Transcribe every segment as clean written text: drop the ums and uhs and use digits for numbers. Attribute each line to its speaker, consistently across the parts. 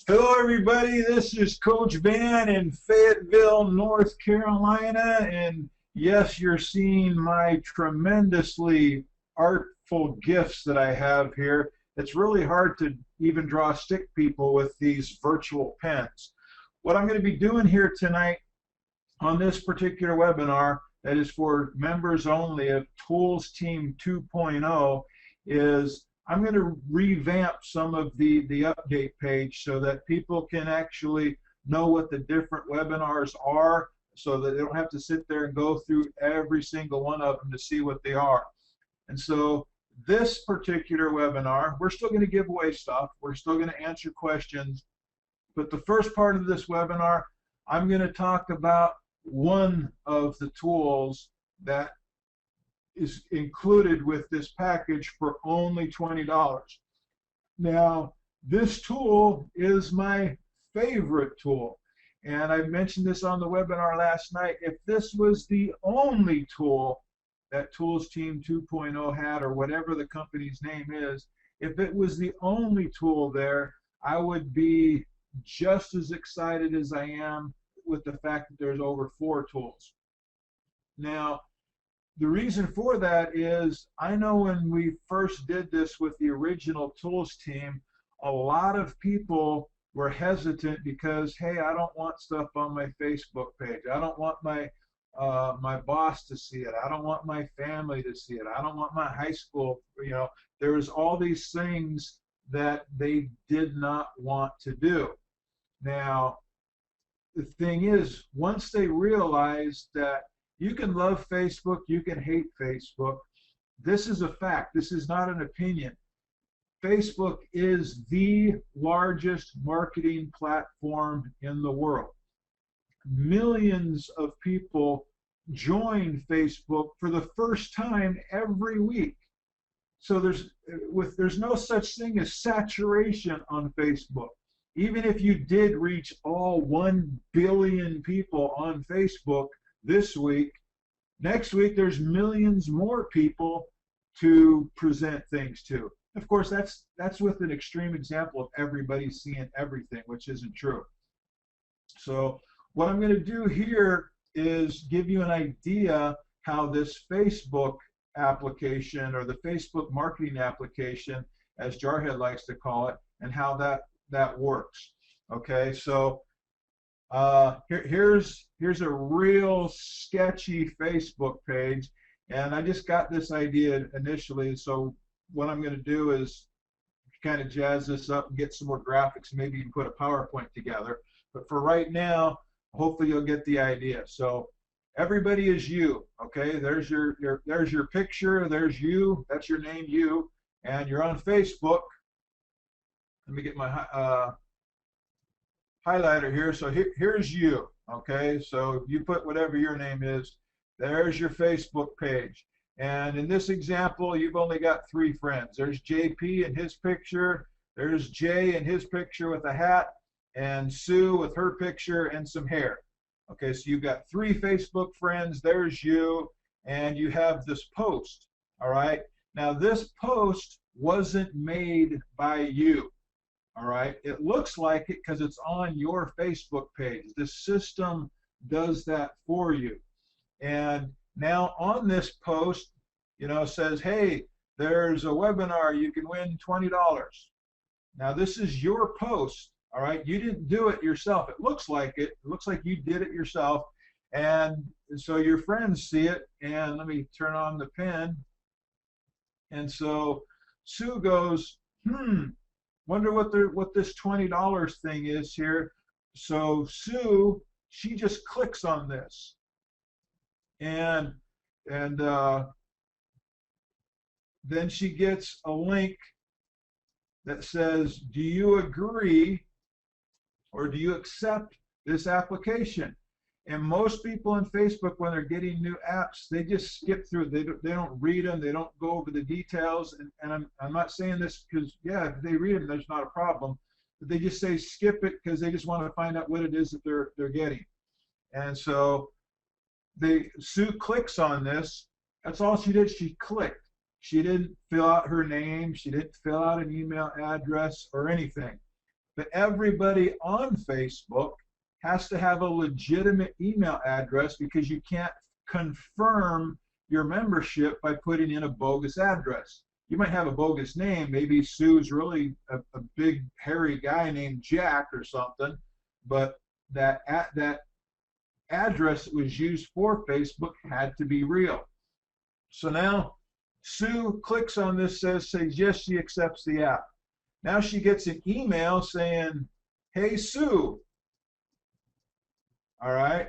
Speaker 1: Hello, everybody. This is Coach Van in Fayetteville, North Carolina. And yes, you're seeing my tremendously artful gifts that I have here. It's really hard to even draw stick people with these virtual pens. What I'm going to be doing here tonight on this particular webinar that is for members only of ToolsTeam 2.0 is I'm going to revamp some of the update page so that people can actually know what the different webinars are so that they don't have to sit there and go through every single one of them to see what they are. And so this particular webinar, we're still going to give away stuff. We're still going to answer questions. But the first part of this webinar, I'm going to talk about one of the tools that is included with this package for only $20. Now, this tool is my favorite tool. And I mentioned this on the webinar last night. If this was the only tool that ToolsTeam 2.0 had, or whatever the company's name is, if it was the only tool there, I would be just as excited as I am with the fact that there's over 4 tools. Now, the reason for that is I know when we first did this with the original Tools team, a lot of people were hesitant because, hey, I don't want stuff on my Facebook page. I don't want my boss to see it. I don't want my family to see it. I don't want my high school. There's all these things that they did not want to do. Now, the thing is, once they realized that you can love Facebook, you can hate Facebook, this is a fact. This is not an opinion. Facebook is the largest marketing platform in the world. Millions of people join Facebook for the first time every week. So there's no such thing as saturation on Facebook. Even if you did reach all 1 billion people on Facebook this week, next week there's millions more people to present things to. Of course, that's with an extreme example of everybody seeing everything, which isn't true. So what I'm going to do here is give you an idea how this Facebook application, or the Facebook marketing application, as Jarhead likes to call it, and how that works. Okay, so here's a real sketchy Facebook page, and I just got this idea initially. So what I'm going to do is kind of jazz this up and get some more graphics. Maybe you can put a PowerPoint together. But for right now, hopefully you'll get the idea. So everybody is you. Okay, there's your picture. There's you. That's your name, you, and you're on Facebook. Let me get my highlighter here. So here's you. Okay, so you put whatever your name is. There's your Facebook page. And in this example, you've only got 3 friends. There's JP and his picture. There's Jay and his picture with a hat, and Sue with her picture and some hair. Okay, so you've got 3 Facebook friends. There's you, and you have this post. All right. Now this post wasn't made by you. All right, it looks like it because it's on your Facebook page. The system does that for you. And now on this post, says, hey, there's a webinar, you can win $20. Now this is your post. All right, you didn't do it yourself. It looks like it. It looks like you did it yourself. And so your friends see it. And let me turn on the pen. And so Sue goes, wonder what this $20 thing is here. So Sue, she just clicks on this, and then she gets a link that says, do you agree or do you accept this application? And most people on Facebook, when they're getting new apps, they just skip through. They don't read them. They don't go over the details. And I'm not saying this because, yeah, if they read them, there's not a problem. But they just say skip it because they just want to find out what it is that they're getting. And so Sue clicks on this. That's all she did. She clicked. She didn't fill out her name. She didn't fill out an email address or anything. But everybody on Facebook has to have a legitimate email address because you can't confirm your membership by putting in a bogus address. You might have a bogus name. Maybe Sue's really a big hairy guy named Jack or something, but that address that was used for Facebook had to be real. So now Sue clicks on this, says yes, she accepts the app. Now she gets an email saying, hey, Sue, all right,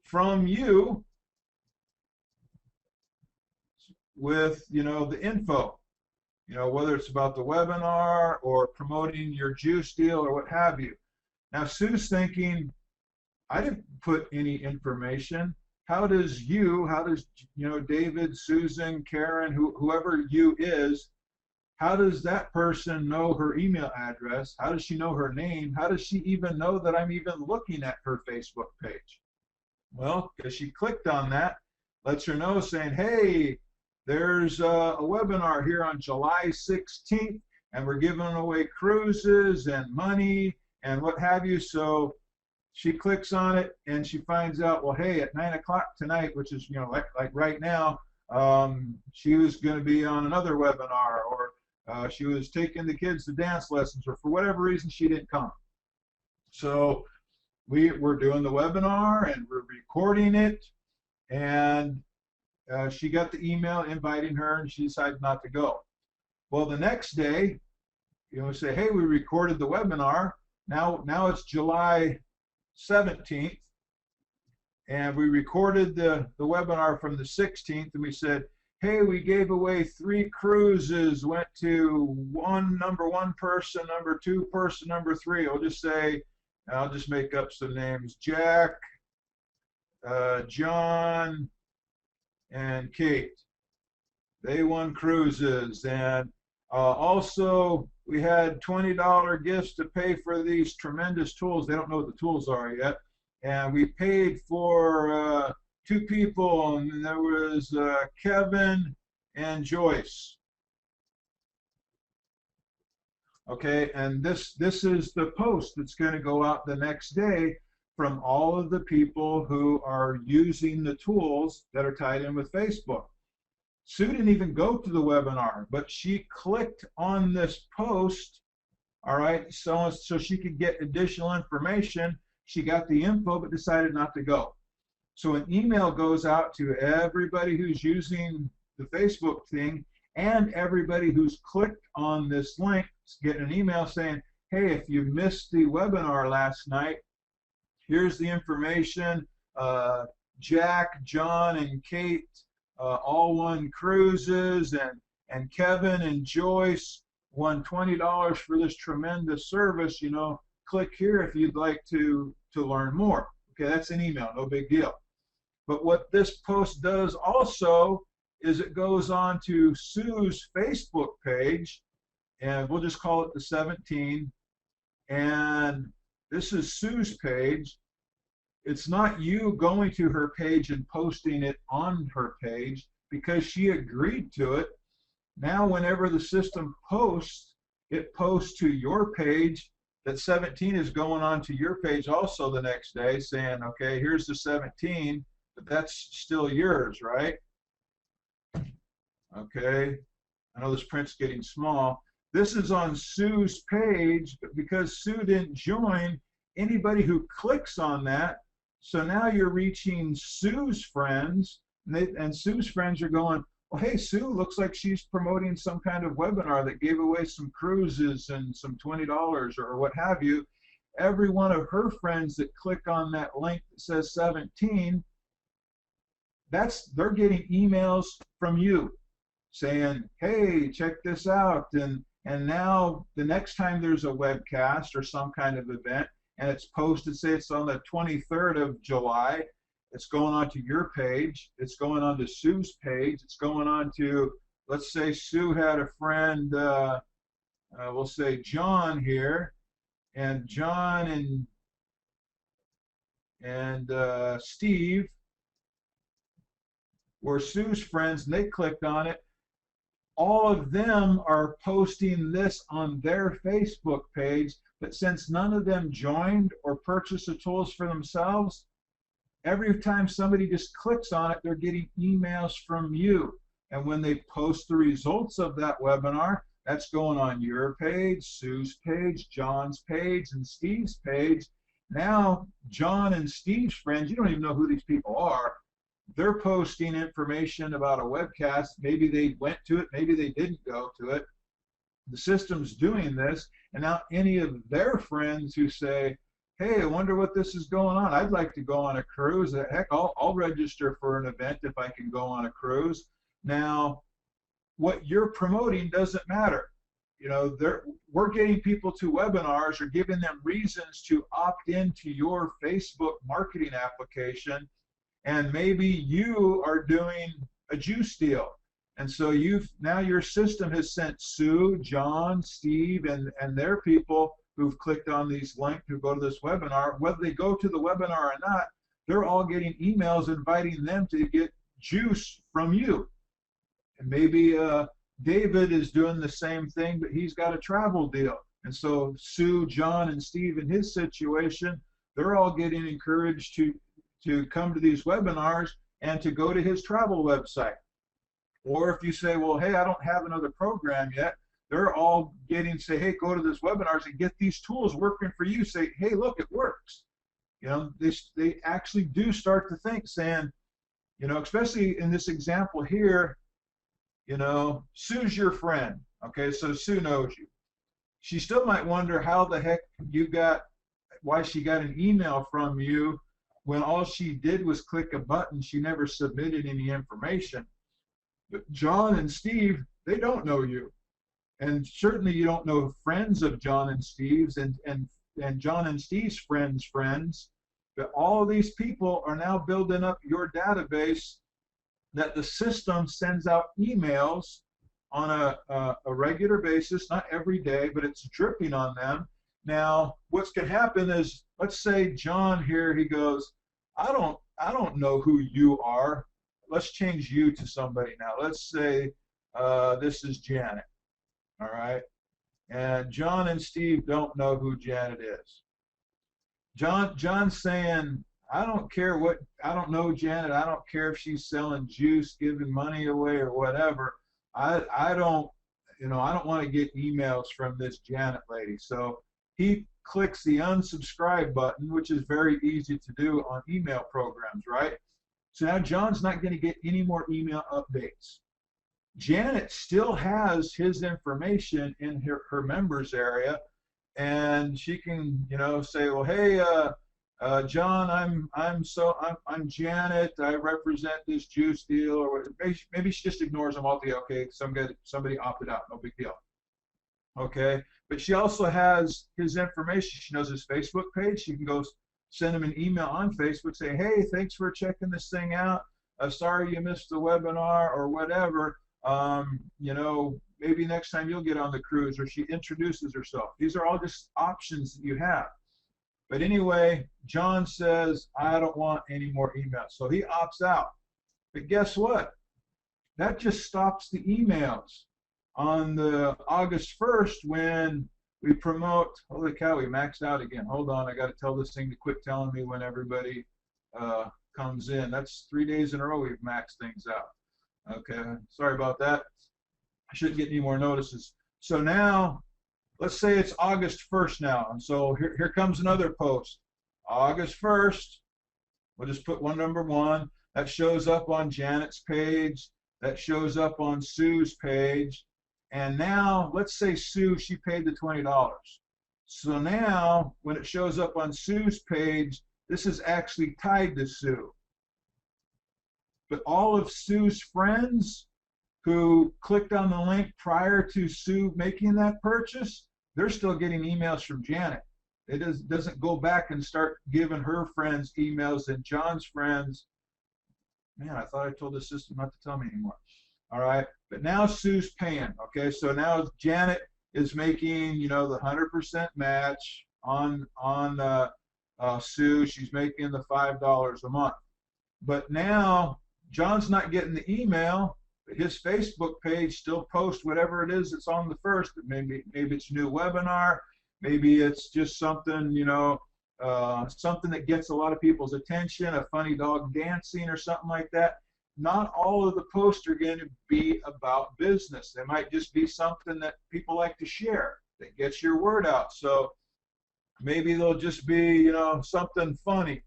Speaker 1: from you with, the info, whether it's about the webinar or promoting your juice deal or what have you. Now Sue's thinking, I didn't put any information. How does David, Susan, Karen, whoever you is, how does that person know her email address? How does she know her name? How does she even know that I'm even looking at her Facebook page? Well, because she clicked on that, lets her know saying, hey, there's a webinar here on July 16th, and we're giving away cruises and money and what have you. So she clicks on it and she finds out, well, hey, at 9 o'clock tonight, which is, like right now, she was going to be on another webinar, or she was taking the kids to dance lessons, or for whatever reason she didn't come. So we're doing the webinar and we're recording it, and she got the email inviting her and she decided not to go. Well, the next day, say, hey, we recorded the webinar. Now it's July 17th, and we recorded the webinar from the 16th, and we said, hey, we gave away 3 cruises, went to number 1 person, number 2 person, number 3. I'll just make up some names, Jack, John, and Kate. They won cruises. And also we had $20 gifts to pay for these tremendous tools. They don't know what the tools are yet. And we paid for 2 people, and there was Kevin and Joyce. Okay, and this is the post that's going to go out the next day from all of the people who are using the tools that are tied in with Facebook. Sue didn't even go to the webinar, but she clicked on this post, all right, so she could get additional information. She got the info but decided not to go. So an email goes out to everybody who's using the Facebook thing, and everybody who's clicked on this link get an email saying, hey, if you missed the webinar last night, here's the information. Jack, John, and Kate all won cruises, and Kevin and Joyce won $20 for this tremendous service. Click here if you'd like to learn more. Okay, that's an email, no big deal. But what this post does also is it goes on to Sue's Facebook page, and we'll just call it the 17. And this is Sue's page. It's not you going to her page and posting it on her page because she agreed to it. Now whenever the system posts, it posts to your page. That 17 is going on to your page also the next day saying, okay, here's the 17, but that's still yours, right? Okay, I know this print's getting small. This is on Sue's page, but because Sue didn't join, anybody who clicks on that, so now you're reaching Sue's friends, and Sue's friends are going, well, hey, Sue, looks like she's promoting some kind of webinar that gave away some cruises and some $20 or what have you. Every one of her friends that click on that link that says 17, they're getting emails from you saying, hey, check this out. And now the next time there's a webcast or some kind of event, and it's posted, say it's on the 23rd of July, it's going on to your page, it's going on to Sue's page, it's going on to, let's say Sue had a friend, we'll say John here, and John and Steve were Sue's friends, and they clicked on it. all of them are posting this on their Facebook page, but since none of them joined or purchased the tools for themselves, every time somebody just clicks on it, they're getting emails from you. And when they post the results of that webinar, that's going on your page, Sue's page, John's page, and Steve's page. Now, John and Steve's friends, you don't even know who these people are. They're posting information about a webcast. Maybe they went to it, maybe they didn't go to it. The system's doing this, and now any of their friends who say, hey, I wonder what this is going on. I'd like to go on a cruise. Heck, I'll register for an event if I can go on a cruise. Now, what you're promoting doesn't matter. You know, we're getting people to webinars or giving them reasons to opt into your Facebook marketing application. And maybe you are doing a juice deal. And so now your system has sent Sue, John, Steve, and their people who've clicked on these links to go to this webinar. Whether they go to the webinar or not, they're all getting emails inviting them to get juice from you. And maybe David is doing the same thing, but he's got a travel deal. And so Sue, John, and Steve in his situation, they're all getting encouraged to come to these webinars and to go to his travel website. Or if you say, well, hey, I don't have another program yet, they're all say, hey, go to this webinars and get these tools working for you. Say, hey, look, it works. You know, they actually do start to think, saying, you know, especially in this example here, you know, Sue's your friend. Okay, so Sue knows you. She still might wonder how the heck why she got an email from you when all she did was click a button. She never submitted any information. But John and Steve, they don't know you. And certainly you don't know friends of John and Steve's and John and Steve's friends. But all of these people are now building up your database that the system sends out emails on a regular basis, not every day, but it's dripping on them. Now, what's going to happen is, let's say John here, he goes, I don't know who you are. Let's change you to somebody now. Let's say this is Janet, all right? And John and Steve don't know who Janet is. John's saying, I don't know Janet. I don't care if she's selling juice, giving money away, or whatever. I don't want to get emails from this Janet lady. So he clicks the unsubscribe button, which is very easy to do on email programs, right? So now John's not going to get any more email updates. Janet still has his information in her members area, and she can, you know, say, well, hey, John, I'm Janet. I represent this juice deal, or maybe she just ignores them altogether. Okay, somebody opted out, no big deal. Okay, but she also has his information. She knows his Facebook page. She can go send him an email on Facebook, say, hey, thanks for checking this thing out. Sorry you missed the webinar or whatever. You know, maybe next time you'll get on the cruise, or she introduces herself. These are all just options that you have. But anyway, John says, I don't want any more emails. So he opts out. But guess what? That just stops the emails. On the August 1st, when we promote, holy cow, we maxed out again. Hold on, I got to tell this thing to quit telling me when everybody comes in. That's 3 days in a row we've maxed things out. Okay, sorry about that. I shouldn't get any more notices. So now, let's say it's August 1st now. And so here comes another post. August 1st, we'll just put number 1. That shows up on Janet's page. That shows up on Sue's page. And now, let's say Sue, she paid the $20. So now, when it shows up on Sue's page, this is actually tied to Sue. But all of Sue's friends who clicked on the link prior to Sue making that purchase, they're still getting emails from Janet. It doesn't go back and start giving her friends emails and John's friends. Man, I thought I told the system not to tell me anymore. All right, but now Sue's paying. Okay, so now Janet is making, you know, the 100% match on Sue. She's making the $5 a month. But now John's not getting the email, his Facebook page still posts whatever it is that's on the first. Maybe it's a new webinar, maybe it's just something, you know, something that gets a lot of people's attention, a funny dog dancing or something like that. Not all of the posts are going to be about business. They might just be something that people like to share that gets your word out. So maybe they'll just be, you know, something funny.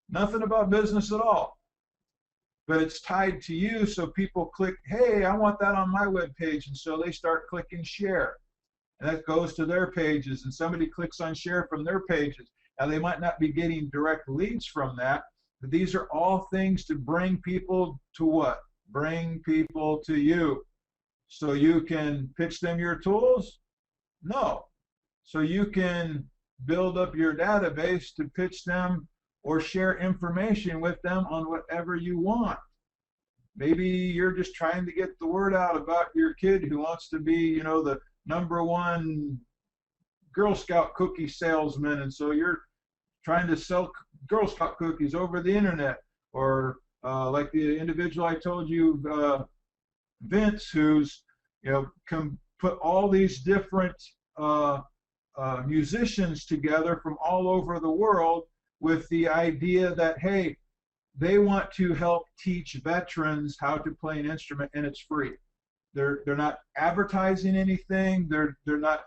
Speaker 1: Nothing about business at all. But it's tied to you, so people click, hey, I want that on my web page, and so they start clicking share. And that goes to their pages, and somebody clicks on share from their pages. Now, they might not be getting direct leads from that, but these are all things to bring people to what? Bring people to you. So you can pitch them your tools? No. So you can build up your database to pitch them or share information with them on whatever you want. Maybe you're just trying to get the word out about your kid who wants to be, you know, the #1 Girl Scout cookie salesman, and so you're trying to sell Girl Scout cookies over the internet. Or like the individual I told you, Vince, who's, you know, can put all these different musicians together from all over the world with the idea that, hey, they want to help teach veterans how to play an instrument, and it's free. They're not advertising anything. They're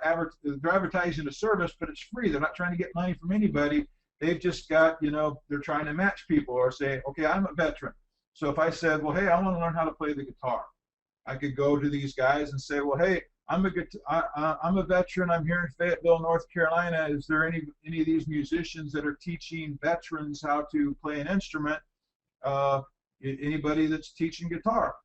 Speaker 1: advertising a service, but it's free. They're not trying to get money from anybody. They've just got, you know, they're trying to match people or say, okay, I'm a veteran. So if I said, well, hey, I want to learn how to play the guitar, I could go to these guys and say, well, hey, I'm a veteran. I'm here in Fayetteville, North Carolina. Is there any of these musicians that are teaching veterans how to play an instrument? Anybody that's teaching guitar?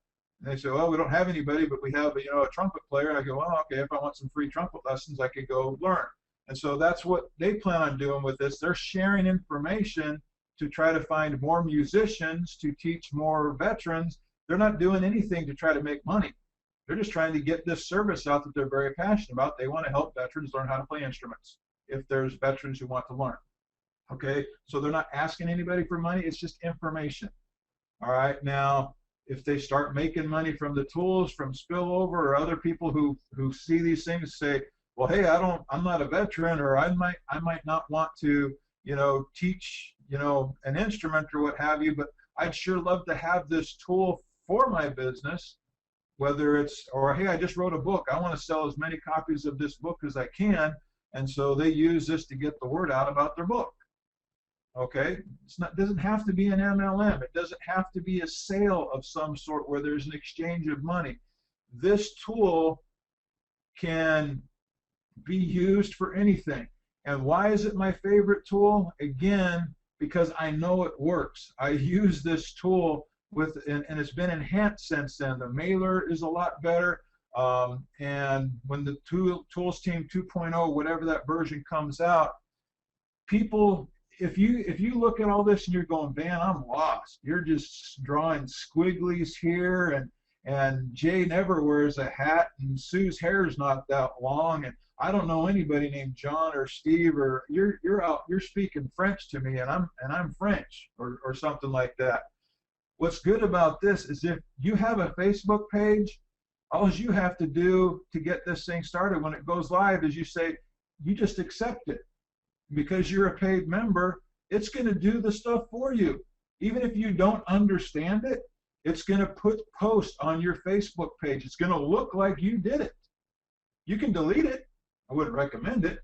Speaker 1: And they say, well, we don't have anybody, but we have, you know, a trumpet player. And I go, well, okay, if I want some free trumpet lessons, I could go learn. And so that's what they plan on doing with this. They're sharing information to try to find more musicians to teach more veterans. They're not doing anything to try to make money. They're just trying to get this service out that they're very passionate about. They want to help veterans learn how to play instruments if there's veterans who want to learn. Okay, so they're not asking anybody for money. It's just information. All right, now if they start making money from the tools, from spillover, or other people who see these things say, well, hey, I'm not a veteran, or I might not want to, you know, teach, you know, an instrument or what have you, but I'd sure love to have this tool for my business. Whether it's, or hey, I just wrote a book, I want to sell as many copies of this book as I can, and so they use this to get the word out about their book. Okay, it doesn't have to be an MLM. It doesn't have to be a sale of some sort where there's an exchange of money. This tool can be used for anything. And why is it my favorite tool? Again, because I know it works. I use this tool and it's been enhanced since then. The mailer is a lot better. And when the ToolsTeam 2.0, whatever that version comes out, people, if you look at all this and you're going, man, I'm lost. You're just drawing squigglies here, and Jay never wears a hat, and Sue's hair is not that long, and I don't know anybody named John or Steve, or you're speaking French to me, and I'm French, or something like that. What's good about this is if you have a Facebook page, all you have to do to get this thing started when it goes live is you just accept it. Because you're a paid member, it's going to do the stuff for you. Even if you don't understand it, it's going to put posts on your Facebook page. It's going to look like you did it. You can delete it. I wouldn't recommend it,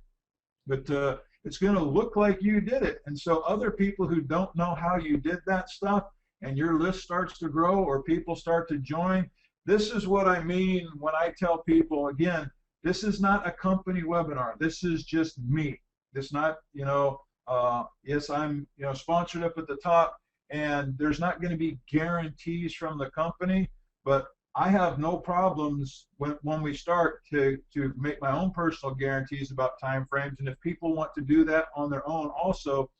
Speaker 1: but it's going to look like you did it. And so other people who don't know how you did that stuff, and your list starts to grow or people start to join, this is what I mean when I tell people, again, this is not a company webinar. This is just me. It's not, you know, yes, I'm, you know, sponsored up at the top, and there's not going to be guarantees from the company, but I have no problems when we start to make my own personal guarantees about time frames. And if people want to do that on their own also,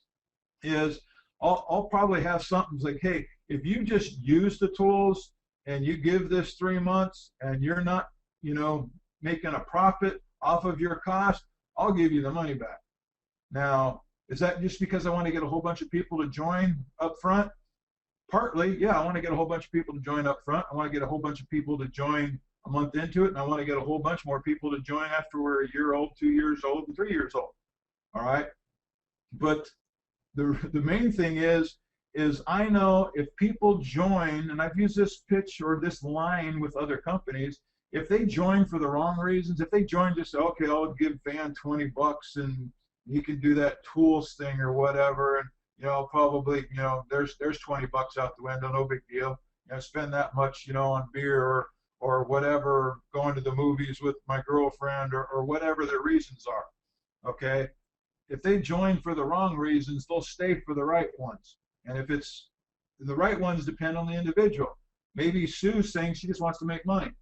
Speaker 1: is I'll probably have something like, hey, if you just use the tools and you give this 3 months and you're not, you know, making a profit off of your cost, I'll give you the money back. Now, is that just because I want to get a whole bunch of people to join up front? Partly, yeah, I want to get a whole bunch of people to join up front. I want to get a whole bunch of people to join a month into it, and I want to get a whole bunch more people to join after we're a year old, 2 years old, and 3 years old. All right. But the main thing is I know if people join, and I've used this pitch or this line with other companies, if they join for the wrong reasons, if they join just okay, I'll give Van $20 and he can do that tools thing or whatever, and probably there's $20 out the window, no big deal. Spend that much on beer or whatever, going to the movies with my girlfriend or whatever their reasons are. Okay, if they join for the wrong reasons, they'll stay for the right ones. And if it's the right ones, depend on the individual. Maybe Sue's saying she just wants to make money.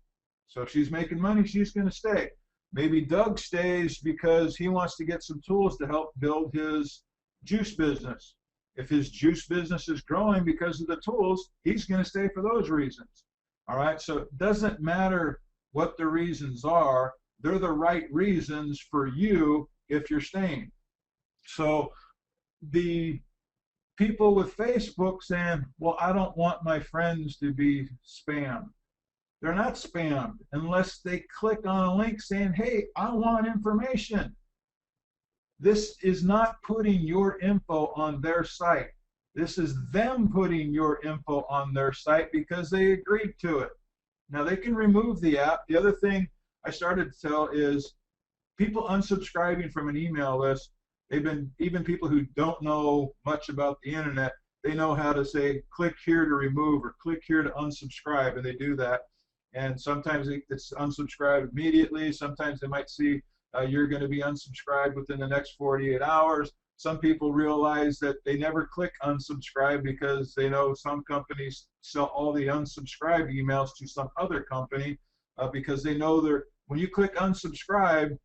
Speaker 1: So if she's making money, she's going to stay. Maybe Doug stays because he wants to get some tools to help build his juice business. If his juice business is growing because of the tools, he's going to stay for those reasons. All right, so it doesn't matter what the reasons are. They're the right reasons for you if you're staying. So the people with Facebook saying, well, I don't want my friends to be spammed. They're not spammed unless they click on a link saying, hey, I want information. This is not putting your info on their site. This is them putting your info on their site because they agreed to it. Now, they can remove the app. The other thing I started to tell is people unsubscribing from an email list. They've been, even people who don't know much about the internet, they know how to say, click here to remove or click here to unsubscribe, and they do that. And sometimes it's unsubscribed immediately. Sometimes they might see you're going to be unsubscribed within the next 48 hours. Some people realize that they never click unsubscribe because they know some companies sell all the unsubscribed emails to some other company because they know when you click unsubscribe,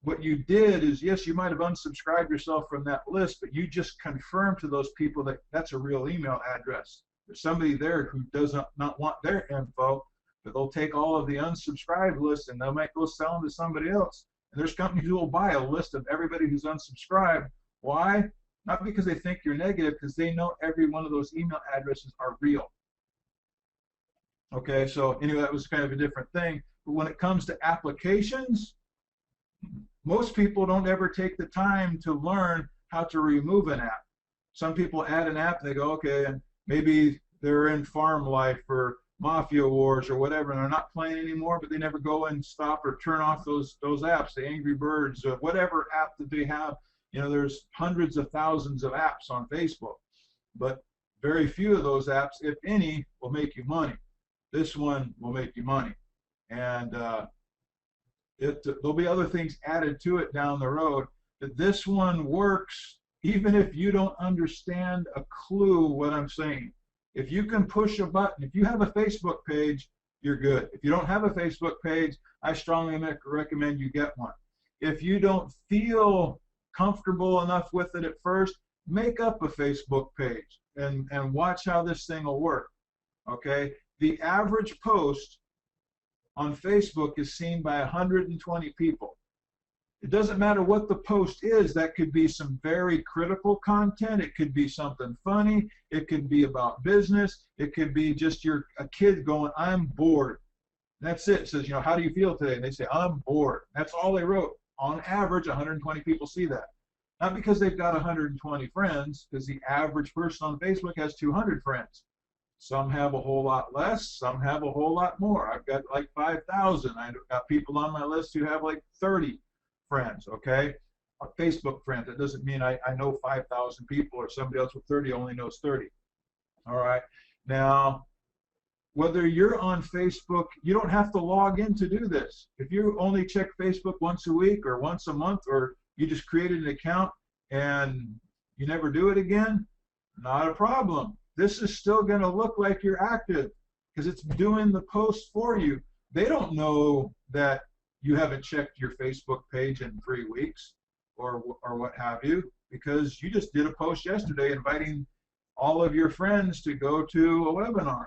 Speaker 1: what you did is, yes, you might have unsubscribed yourself from that list, but you just confirmed to those people that that's a real email address. There's somebody there who does not want their info, but they'll take all of the unsubscribed lists and they might go sell them to somebody else. And there's companies who will buy a list of everybody who's unsubscribed. Why? Not because they think you're negative, because they know every one of those email addresses are real. Okay, so anyway, that was kind of a different thing. But when it comes to applications, most people don't ever take the time to learn how to remove an app. Some people add an app and they go, okay, and maybe they're in farm life or Mafia Wars or whatever, and they're not playing anymore, but they never go and stop or turn off those apps, the Angry Birds, whatever app that they have. There's hundreds of thousands of apps on Facebook, but very few of those apps, if any, will make you money. This one will make you money. And there'll be other things added to it down the road, but this one works even if you don't understand a clue what I'm saying. If you can push a button, if you have a Facebook page, you're good. If you don't have a Facebook page, I strongly recommend you get one. If you don't feel comfortable enough with it at first, make up a Facebook page and watch how this thing will work. Okay? The average post on Facebook is seen by 120 people. It doesn't matter what the post is. That could be some very critical content. It could be something funny. It could be about business. It could be just a kid going, I'm bored. And that's it. It says, how do you feel today? And they say, I'm bored. That's all they wrote. On average, 120 people see that. Not because they've got 120 friends, because the average person on Facebook has 200 friends. Some have a whole lot less. Some have a whole lot more. I've got like 5,000. I've got people on my list who have like 30 friends, okay? Facebook friends. That doesn't mean I know 5,000 people or somebody else with 30 only knows 30. All right. Now, whether you're on Facebook, you don't have to log in to do this. If you only check Facebook once a week or once a month, or you just created an account and you never do it again, not a problem. This is still going to look like you're active because it's doing the post for you. They don't know that you haven't checked your Facebook page in 3 weeks or what have you, because you just did a post yesterday inviting all of your friends to go to a webinar.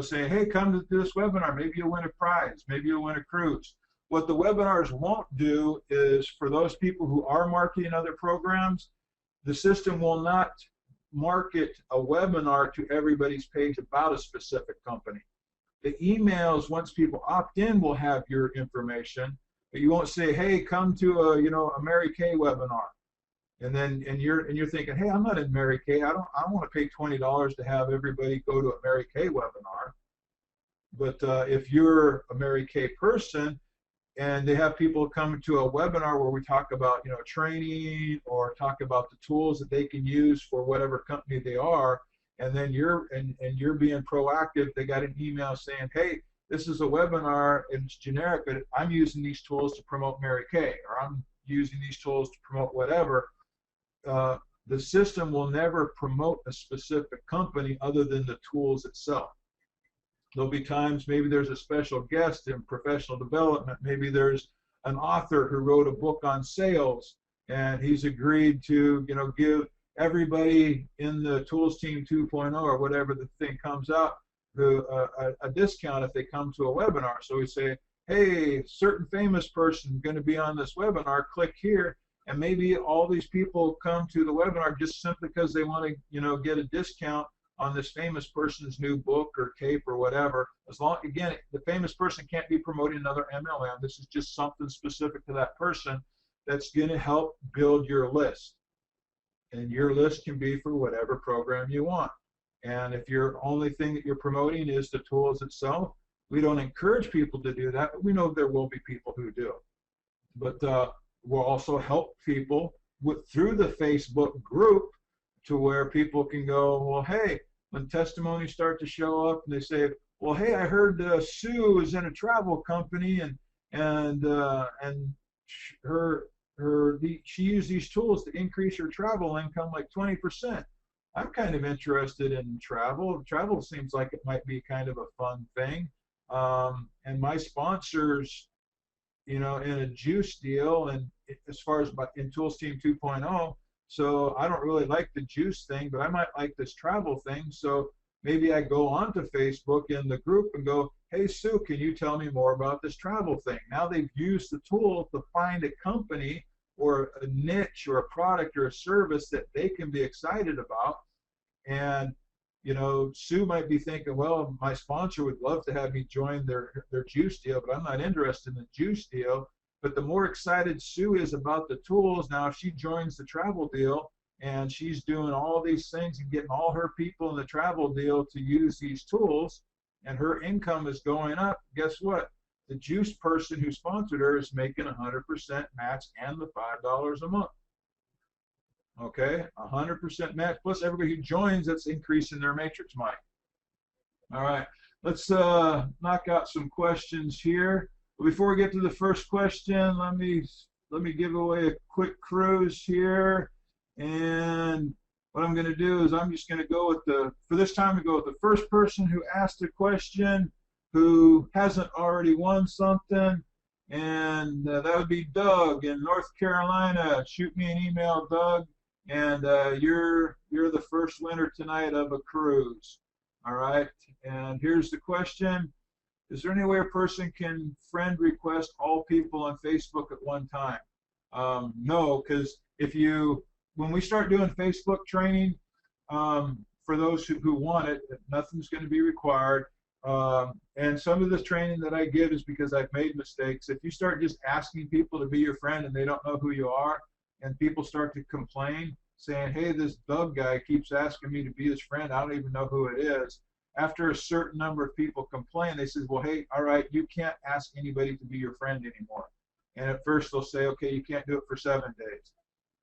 Speaker 1: Say, hey, come to this webinar. Maybe you'll win a prize. Maybe you'll win a cruise. What the webinars won't do is, for those people who are marketing other programs, the system will not market a webinar to everybody's page about a specific company. The emails, once people opt in, will have your information, but you won't say, hey, come to a Mary Kay webinar. And you're thinking, hey, I'm not in Mary Kay. I don't want to pay $20 to have everybody go to a Mary Kay webinar. But if you're a Mary Kay person and they have people come to a webinar where we talk about training or talk about the tools that they can use for whatever company they are, and then you're being proactive, they got an email saying, hey, this is a webinar and it's generic, but I'm using these tools to promote Mary Kay, or I'm using these tools to promote whatever. The system will never promote a specific company other than the tools itself. There'll be times maybe there's a special guest in professional development. Maybe there's an author who wrote a book on sales, and he's agreed to give everybody in the ToolsTeam 2.0 or whatever the thing comes out a discount if they come to a webinar. So we say, hey, certain famous person going to be on this webinar, click here. And maybe all these people come to the webinar just simply because they want to get a discount on this famous person's new book or tape or whatever. As long, again, the famous person can't be promoting another MLM. This is just something specific to that person that's going to help build your list. And your list can be for whatever program you want. And if your only thing that you're promoting is the tools itself, we don't encourage people to do that, but we know there will be people who do. But we'll also help people through the Facebook group to where people can go, well, hey, when testimonies start to show up and they say, well, hey, I heard Sue is in a travel company and she used these tools to increase her travel income like 20%. I'm kind of interested in travel. Travel seems like it might be kind of a fun thing. And my sponsors, in a juice deal, and as far as in ToolsTeam 2.0, so I don't really like the juice thing, but I might like this travel thing. So maybe I go onto Facebook in the group and go, hey, Sue, can you tell me more about this travel thing? Now they've used the tool to find a company or a niche or a product or a service that they can be excited about. And Sue might be thinking, well, my sponsor would love to have me join their juice deal, but I'm not interested in the juice deal. But the more excited Sue is about the tools, now if she joins the travel deal and she's doing all these things and getting all her people in the travel deal to use these tools, and her income is going up, guess what? The juice person who sponsored her is making 100% match and the $5 a month. Okay, 100% match, plus everybody who joins, that's increasing their matrix money. All right, let's knock out some questions here. But before we get to the first question, let me give away a quick cruise here. And what I'm going to do is I'm just going to go with for this time, we go with the first person who asked a question who hasn't already won something. And that would be Doug in North Carolina. Shoot me an email, Doug. And you're the first winner tonight of a cruise. All right, and here's the question. Is there any way a person can friend request all people on Facebook at one time? No, because when we start doing Facebook training, for those who want it, nothing's going to be required. And some of the training that I give is because I've made mistakes. If you start just asking people to be your friend and they don't know who you are, and people start to complain, saying, hey, this Doug guy keeps asking me to be his friend, I don't even know who it is. After a certain number of people complain, they say, well, hey, all right, you can't ask anybody to be your friend anymore. And at first they'll say, okay, you can't do it for 7 days.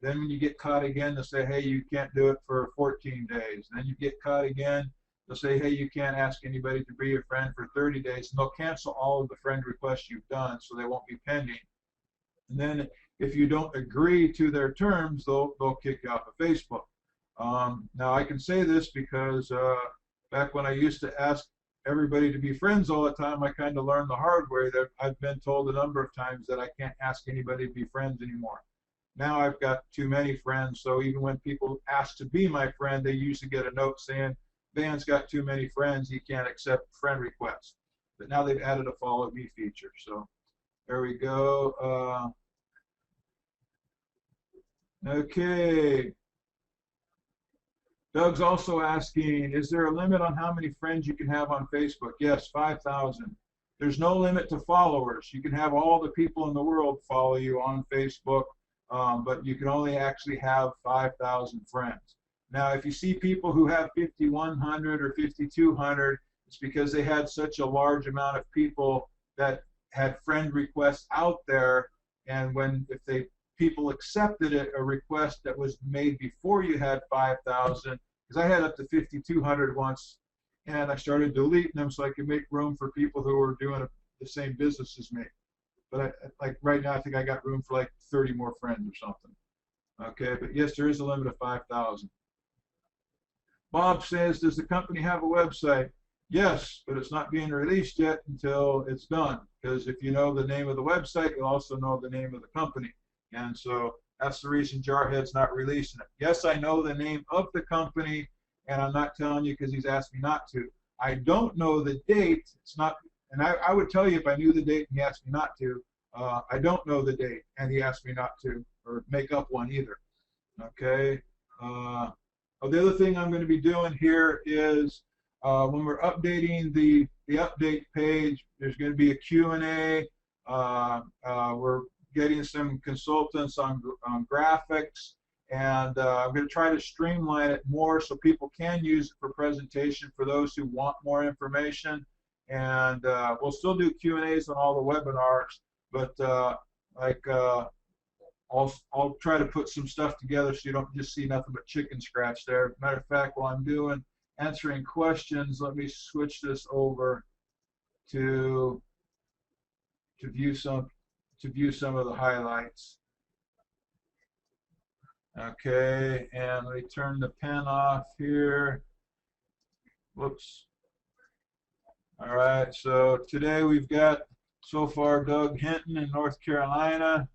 Speaker 1: Then when you get caught again, they'll say, hey, you can't do it for 14 days. And then you get caught again, they'll say, hey, you can't ask anybody to be your friend for 30 days. And they'll cancel all of the friend requests you've done, so they won't be pending. And then if you don't agree to their terms, they'll kick you off of Facebook. Now, I can say this because back when I used to ask everybody to be friends all the time, I kind of learned the hard way that I've been told a number of times that I can't ask anybody to be friends anymore. Now I've got too many friends, so even when people ask to be my friend, they usually get a note saying, Van's got too many friends, he can't accept friend requests. But now they've added a follow me feature, so there we go. Okay. Doug's also asking, is there a limit on how many friends you can have on Facebook? Yes, 5,000. There's no limit to followers. You can have all the people in the world follow you on Facebook, but you can only actually have 5,000 friends. Now, if you see people who have 5,100 or 5,200, it's because they had such a large amount of people that had friend requests out there, and if they people accepted it, a request that was made before you had 5,000, because I had up to 5,200 once, and I started deleting them so I could make room for people who were doing the same business as me. But like right now, I think I got room for like 30 more friends or something. Okay, but yes, there is a limit of 5,000. Bob says, does the company have a website? Yes, but it's not being released yet until it's done, because if you know the name of the website, you'll also know the name of the company. And so that's the reason Jarhead's not releasing it. Yes, I know the name of the company, and I'm not telling you because he's asked me not to. I don't know the date. It's not, and I would tell you if I knew the date and he asked me not to. I don't know the date, and he asked me not to, or make up one either. Okay. The other thing I'm going to be doing here is when we're updating the update page, there's going to be a Q&A. We're getting some consultants on graphics, and I'm going to try to streamline it more so people can use it for presentation for those who want more information. And we'll still do Q&As on all the webinars, but I'll try to put some stuff together so you don't just see nothing but chicken scratch there. Matter of fact, while I'm answering questions, let me switch this over to view some of the highlights. Okay, and let me turn the pen off here. Whoops. All right, so today we've got so far Doug Hinton in North Carolina,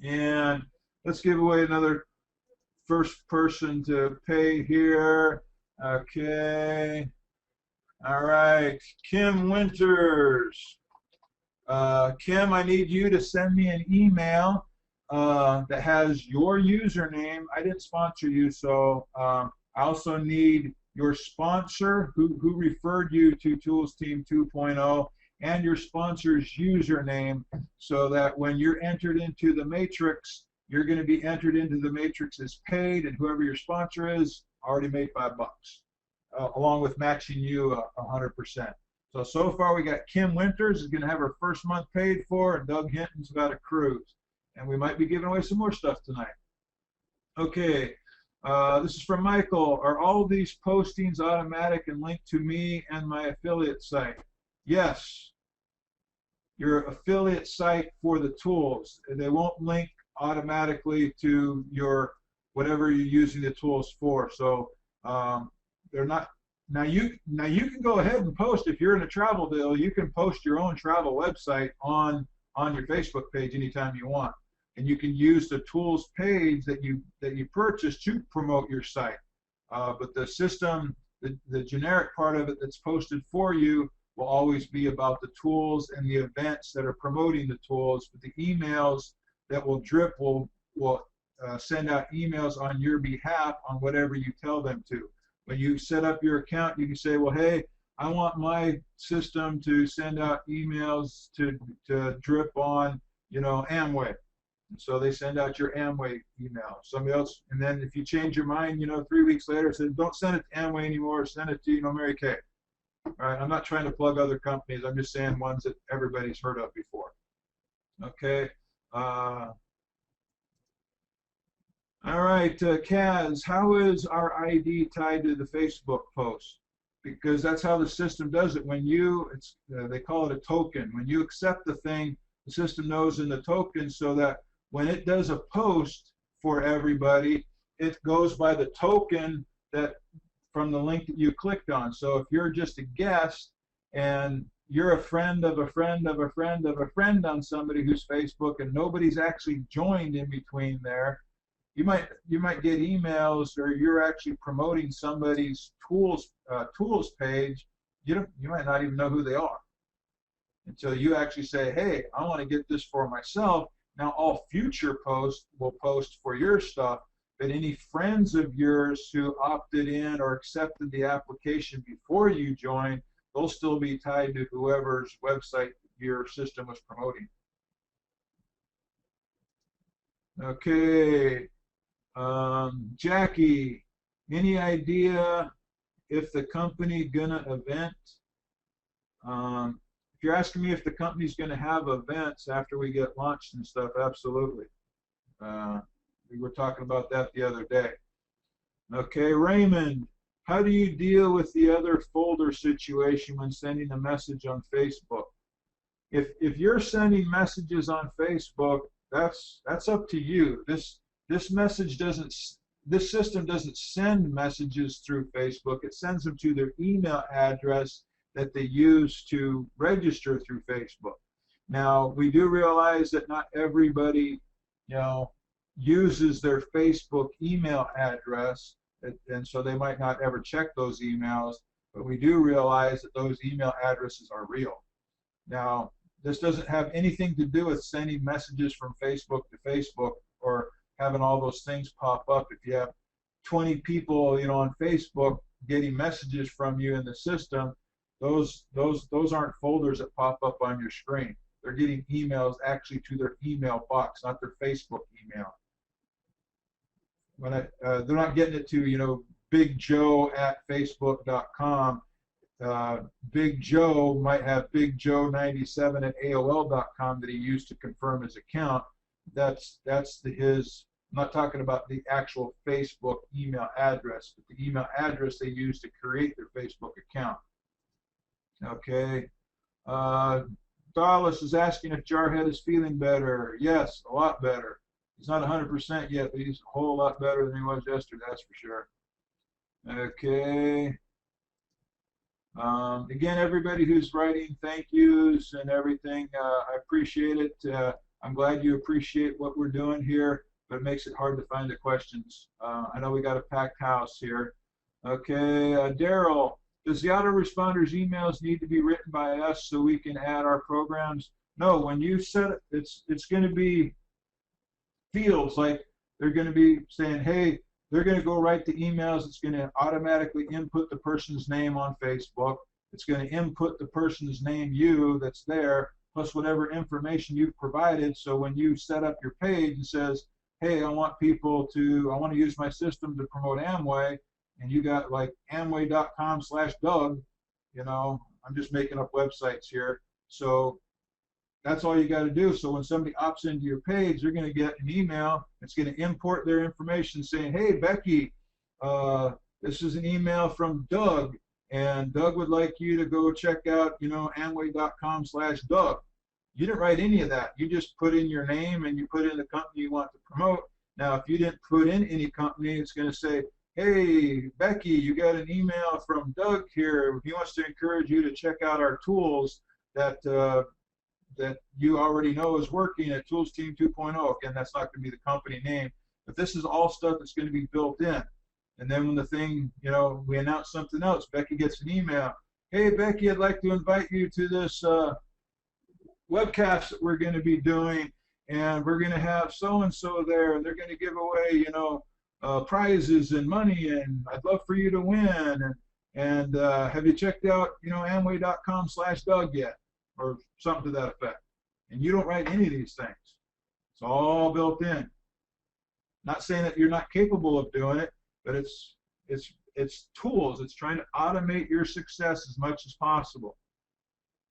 Speaker 1: and let's give away another first person to pay here. Okay. All right, Kim Winters. Kim, I need you to send me an email that has your username. I didn't sponsor you, so I also need your sponsor who referred you to ToolsTeam 2.0 and your sponsor's username, so that when you're entered into the matrix, you're going to be entered into the matrix as paid, and whoever your sponsor is already made $5, along with matching you 100%. So far we got Kim Winters is going to have her first month paid for, and Doug Hinton's got a cruise. And we might be giving away some more stuff tonight. Okay, this is from Michael. Are all of these postings automatic and linked to me and my affiliate site? Yes. Your affiliate site for the tools. They won't link automatically to your whatever you're using the tools for. So they're not. Now you can go ahead and post, if you're in a travel deal, you can post your own travel website on your Facebook page anytime you want, and you can use the tools page that you purchase to promote your site. But the system, the generic part of it that's posted for you will always be about the tools and the events that are promoting the tools. But the emails that will drip will send out emails on your behalf on whatever you tell them to. When you set up your account, you can say, well, hey, I want my system to send out emails to drip on, Amway. And so they send out your Amway email. Somebody else, and then if you change your mind, 3 weeks later, say, don't send it to Amway anymore, send it to, Mary Kay. All right, I'm not trying to plug other companies. I'm just saying ones that everybody's heard of before. Okay. All right, Kaz, how is our ID tied to the Facebook post? Because that's how the system does it. When they call it a token. When you accept the thing, the system knows in the token, so that when it does a post for everybody, it goes by the token that from the link that you clicked on. So if you're just a guest and you're a friend of a friend of a friend of a friend on somebody who's Facebook, and nobody's actually joined in between there, you might get emails, or you're actually promoting somebody's tools page. You might not even know who they are until you actually say, hey, I want to get this for myself. Now all future posts will post for your stuff, but any friends of yours who opted in or accepted the application before you joined, they'll still be tied to whoever's website your system was promoting. Okay, Jackie, any idea if the company gonna event? If you're asking me if the company's gonna have events after we get launched and stuff, absolutely. We were talking about that the other day. Okay, Raymond, how do you deal with the other folder situation when sending a message on Facebook? If you're sending messages on Facebook, that's up to you. This system doesn't send messages through Facebook. It sends them to their email address that they use to register through Facebook. Now, we do realize that not everybody, uses their Facebook email address, and so they might not ever check those emails, but we do realize that those email addresses are real. Now, this doesn't have anything to do with sending messages from Facebook to Facebook or having all those things pop up. If you have 20 people, on Facebook getting messages from you in the system, those aren't folders that pop up on your screen. They're getting emails actually to their email box, not their Facebook email. They're not getting it to, bigjoe@facebook.com. Big Joe might have bigjoe97@AOL.com that he used to confirm his account. That's his. I'm not talking about the actual Facebook email address, but the email address they use to create their Facebook account. Okay. Dallas is asking if Jarhead is feeling better. Yes, a lot better. He's not 100% yet, but he's a whole lot better than he was yesterday, that's for sure. Okay. Again, everybody who's writing thank yous and everything, I appreciate it. I'm glad you appreciate what we're doing here, but it makes it hard to find the questions. I know we got a packed house here. Okay, Daryl, does the autoresponders emails need to be written by us so we can add our programs? No, when you set it, it's going to be fields, like they're going to be saying, hey, they're going to go write the emails. It's going to automatically input the person's name on Facebook. It's going to input the person's name, you, that's there, plus whatever information you've provided. So when you set up your page, it says, hey, I want to use my system to promote Amway, and you got like amway.com/Doug, I'm just making up websites here. So that's all you got to do. So when somebody opts into your page, they're going to get an email. It's going to import their information saying, hey, Becky, this is an email from Doug, and Doug would like you to go check out, amway.com/Doug. You didn't write any of that. You just put in your name and you put in the company you want to promote. Now, if you didn't put in any company, it's going to say, hey, Becky, you got an email from Doug here. He wants to encourage you to check out our tools that you already know is working at ToolsTeam 2.0. Again, that's not going to be the company name, but this is all stuff that's going to be built in. And then when the thing, we announce something else, Becky gets an email. Hey, Becky, I'd like to invite you to this webcast that we're going to be doing, and we're going to have so-and-so there, and they're going to give away, prizes and money, and I'd love for you to win. And have you checked out, amway.com/Doug yet? Or something to that effect. And you don't write any of these things. It's all built in. Not saying that you're not capable of doing it, but it's tools. It's trying to automate your success as much as possible.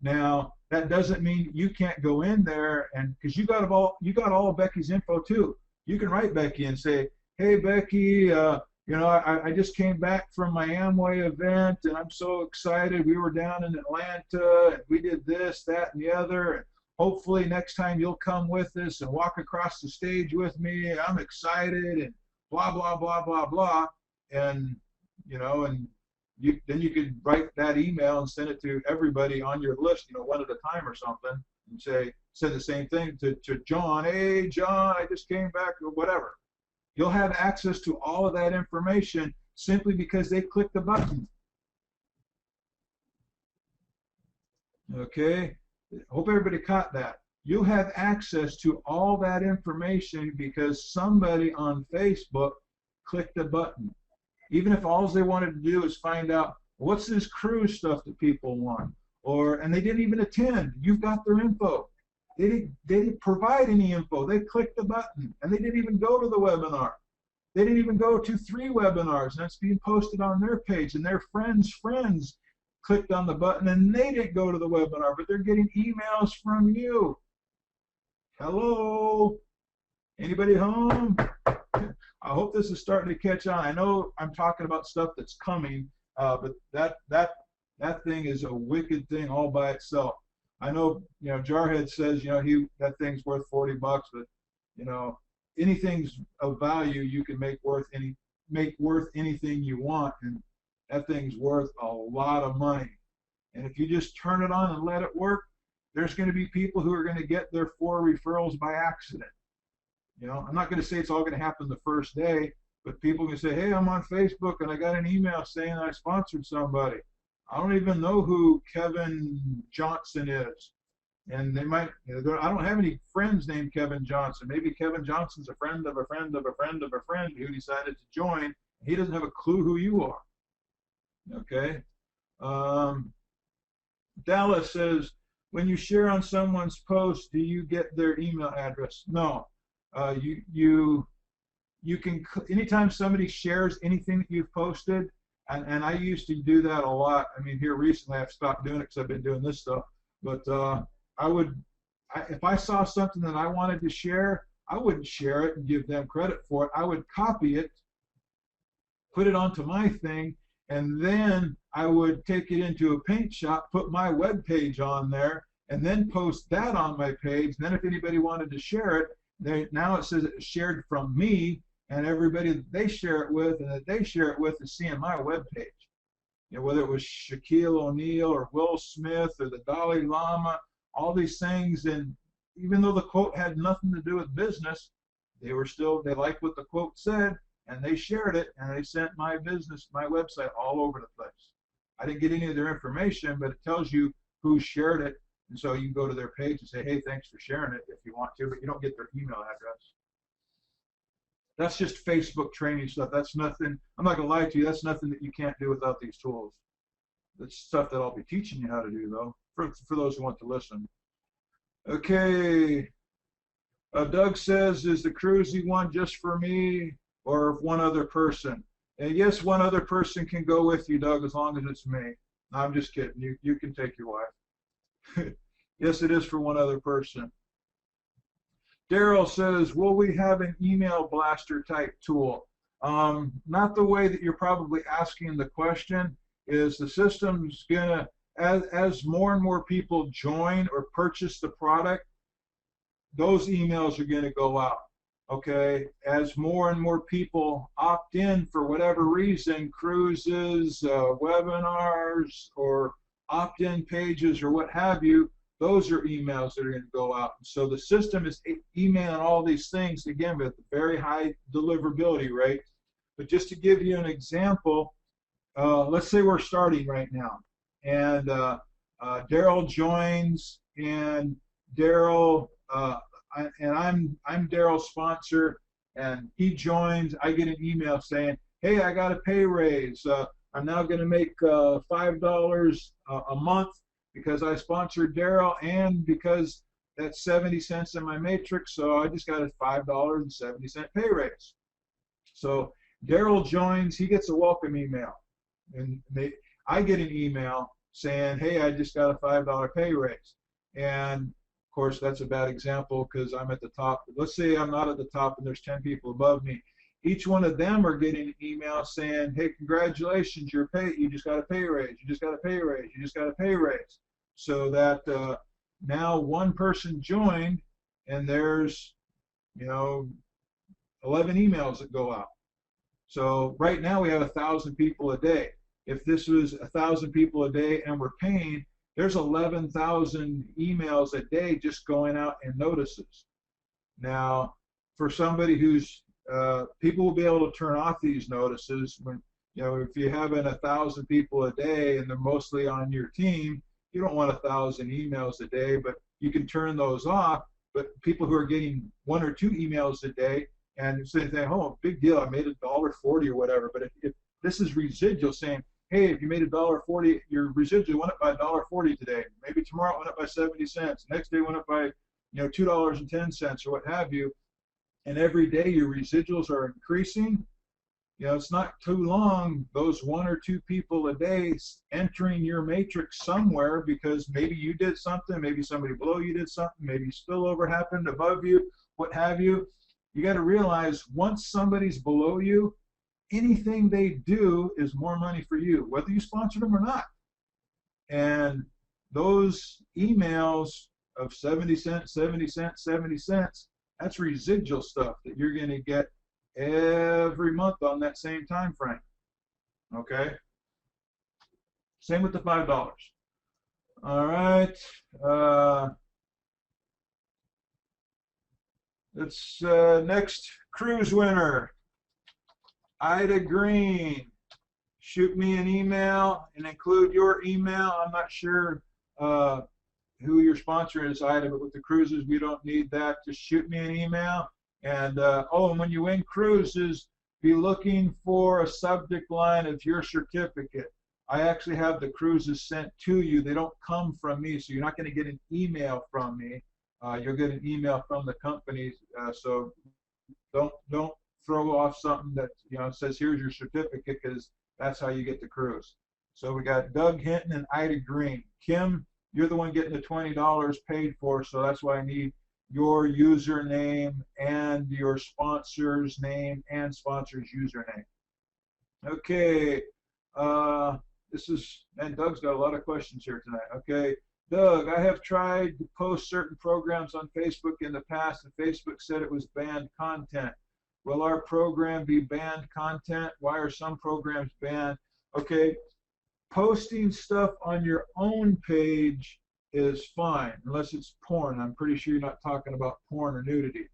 Speaker 1: Now, that doesn't mean you can't go in there, and because you got all of Becky's info too. You can write Becky and say, hey, Becky, I just came back from my Amway event, and I'm so excited. We were down in Atlanta, and we did this, that, and the other. And hopefully next time you'll come with us and walk across the stage with me. I'm excited, and blah, blah, blah, blah, blah. And, then you could write that email and send it to everybody on your list, one at a time or something, and say the same thing to John. Hey, John, I just came back, or whatever. You'll have access to all of that information simply because they clicked the button. Okay? Hope everybody caught that. You'll have access to all that information because somebody on Facebook clicked a button. Even if all they wanted to do is find out what's this cruise stuff that people want, and they didn't even attend. You've got their info. They didn't provide any info. They clicked the button, and they didn't even go to the webinar. They didn't even go to 3 webinars, and that's being posted on their page, and their friends' friends clicked on the button, and they didn't go to the webinar, but they're getting emails from you. Hello? Anybody home? I hope this is starting to catch on. I know I'm talking about stuff that's coming, but that thing is a wicked thing all by itself. I know, Jarhead says, that thing's worth $40, but, anything's of value you can make worth anything you want, and that thing's worth a lot of money. And if you just turn it on and let it work, there's going to be people who are going to get their 4 referrals by accident. I'm not going to say it's all going to happen the first day, but people can say, hey, I'm on Facebook and I got an email saying I sponsored somebody. I don't even know who Kevin Johnson is. And they might, I don't have any friends named Kevin Johnson. Maybe Kevin Johnson's a friend of a friend of a friend of a friend who decided to join. He doesn't have a clue who you are. Okay. Dallas says, when you share on someone's post, do you get their email address? No. You can, anytime somebody shares anything that you've posted, and I used to do that a lot. I mean, here recently I've stopped doing it because I've been doing this stuff. But if I saw something that I wanted to share, I wouldn't share it and give them credit for it. I would copy it, put it onto my thing, and then I would take it into a paint shop, put my web page on there, and then post that on my page. And then if anybody wanted to share it, now it says it's shared from me, and everybody that they share it with and that they share it with is seeing my web page. Whether it was Shaquille O'Neal or Will Smith or the Dalai Lama, all these things, and even though the quote had nothing to do with business, they liked what the quote said, and they shared it, and they sent my website all over the place. I didn't get any of their information, but it tells you who shared it, and so you can go to their page and say, hey, thanks for sharing it if you want to, but you don't get their email address. That's just Facebook training stuff. That's nothing, I'm not going to lie to you, that's nothing that you can't do without these tools. That's stuff that I'll be teaching you how to do, though, for those who want to listen. Okay. Doug says, is the cruisy one just for me or one other person? And yes, one other person can go with you, Doug, as long as it's me. No, I'm just kidding. You can take your wife. Yes, it is for one other person. Daryl says, will we have an email blaster type tool? Not the way that you're probably asking the question. Is the system's gonna, as more and more people join or purchase the product, those emails are gonna go out. Okay, as more and more people opt in for whatever reason, cruises, webinars, or opt-in pages, or what have you, those are emails that are going to go out. So the system is emailing all these things, again, with very high deliverability rate. But just to give you an example, let's say we're starting right now, and Daryl joins, and Daryl, I'm Daryl's sponsor, and he joins. I get an email saying, hey, I got a pay raise. I'm now going to make $5 a month because I sponsored Daryl, and because that's 70 cents in my matrix, so I just got a $5.70 pay raise. So Daryl joins, he gets a welcome email, and I get an email saying, hey, I just got a $5 pay raise. And of course, that's a bad example because I'm at the top. Let's say I'm not at the top and there's 10 people above me. Each one of them are getting an email saying, hey, congratulations, you just got a pay raise, you just got a pay raise, you just got a pay raise. So that now one person joined, and there's, 11 emails that go out. So right now we have 1,000 people a day. If this was 1,000 people a day and we're paying, there's 11,000 emails a day just going out in notices. Now, for somebody who's people will be able to turn off these notices when, if you're having 1,000 people a day and they're mostly on your team, you don't want 1,000 emails a day, but you can turn those off. But people who are getting 1 or 2 emails a day, and you say, oh, big deal, I made $1.40 or whatever. But if this is residual saying, hey, if you made $1.40, your residual went up by $1.40 today. Maybe tomorrow it went up by 70 cents. Next day it went up by $2.10 or what have you. And every day your residuals are increasing. It's not too long, those one or two people a day entering your matrix somewhere because maybe you did something, maybe somebody below you did something, maybe spillover happened above you, what have you. You got to realize once somebody's below you, anything they do is more money for you, whether you sponsor them or not. And those emails of 70 cents, 70 cents, 70 cents, that's residual stuff that you're going to get every month on that same time frame. Okay? Same with the $5. All right. Let's next cruise winner, Ida Green. Shoot me an email and include your email. I'm not sure who your sponsor is, Ida, but with the cruises, we don't need that. Just shoot me an email. And and when you win cruises, be looking for a subject line of your certificate. I actually have the cruises sent to you. They don't come from me, so you're not going to get an email from me. You'll get an email from the company. So don't throw off something that says here's your certificate, because that's how you get the cruise. So we got Doug Hinton and Ida Green. Kim, you're the one getting the $20 paid for, so that's why I need your username and your sponsor's name and sponsor's username. Okay, Doug's got a lot of questions here tonight. Okay, Doug, I have tried to post certain programs on Facebook in the past, and Facebook said it was banned content. Will our program be banned content? Why are some programs banned? Okay, posting stuff on your own page is fine, unless it's porn. I'm pretty sure you're not talking about porn or nudity.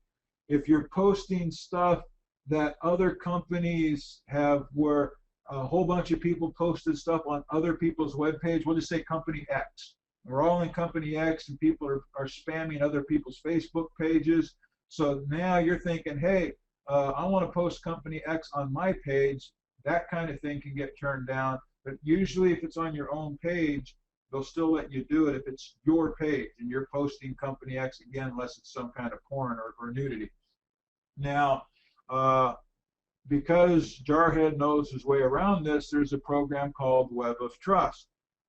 Speaker 1: If you're posting stuff that other companies have, where a whole bunch of people posted stuff on other people's webpage, we'll just say Company X. We're all in Company X, and people are spamming other people's Facebook pages. So now you're thinking, hey, I want to post Company X on my page. That kind of thing can get turned down. But usually if it's on your own page, they'll still let you do it if it's your page and you're posting Company X, again, unless it's some kind of porn or nudity. Now, because Jarhead knows his way around this, there's a program called Web of Trust.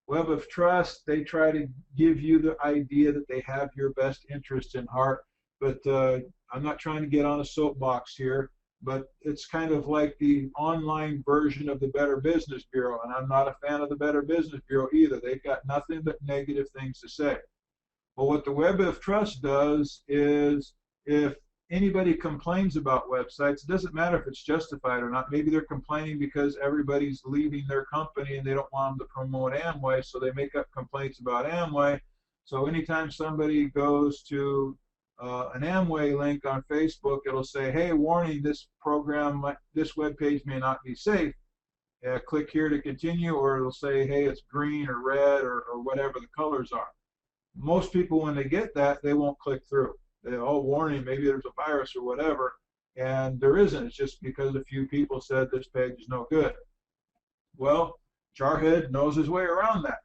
Speaker 1: Web of Trust, they try to give you the idea that they have your best interest in heart, but I'm not trying to get on a soapbox here, but it's kind of like the online version of the Better Business Bureau, and I'm not a fan of the Better Business Bureau either. They've got nothing but negative things to say. Well, what the Web of Trust does is, if anybody complains about websites, it doesn't matter if it's justified or not. Maybe they're complaining because everybody's leaving their company and they don't want them to promote Amway, so they make up complaints about Amway. So anytime somebody goes to an Amway link on Facebook, it'll say, hey, warning, this web page may not be safe. Click here to continue, or it'll say, hey, it's green or red or whatever the colors are. Most people, when they get that, they won't click through. Oh, warning, maybe there's a virus or whatever, and there isn't. It's just because a few people said this page is no good. Well, Jarhead knows his way around that.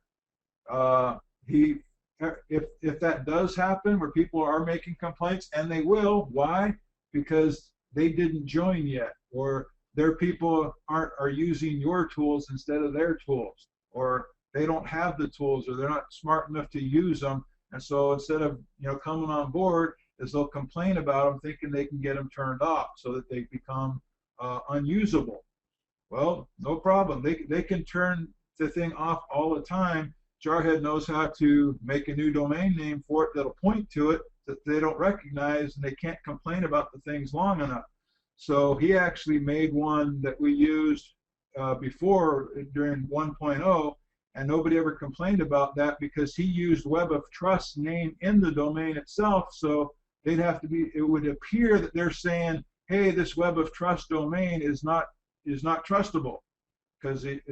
Speaker 1: If that does happen, where people are making complaints, and they will, why? Because they didn't join yet, or their people are using your tools instead of their tools, or they don't have the tools, or they're not smart enough to use them, and so instead of coming on board, is they'll complain about them, thinking they can get them turned off so that they become unusable. Well, no problem. They can turn the thing off all the time. Jarhead knows how to make a new domain name for it that'll point to it that they don't recognize, and they can't complain about the things long enough. So he actually made one that we used before during 1.0, and nobody ever complained about that because he used Web of Trust name in the domain itself. So they'd have to be, it would appear that they're saying, hey, this Web of Trust domain is not trustable, because it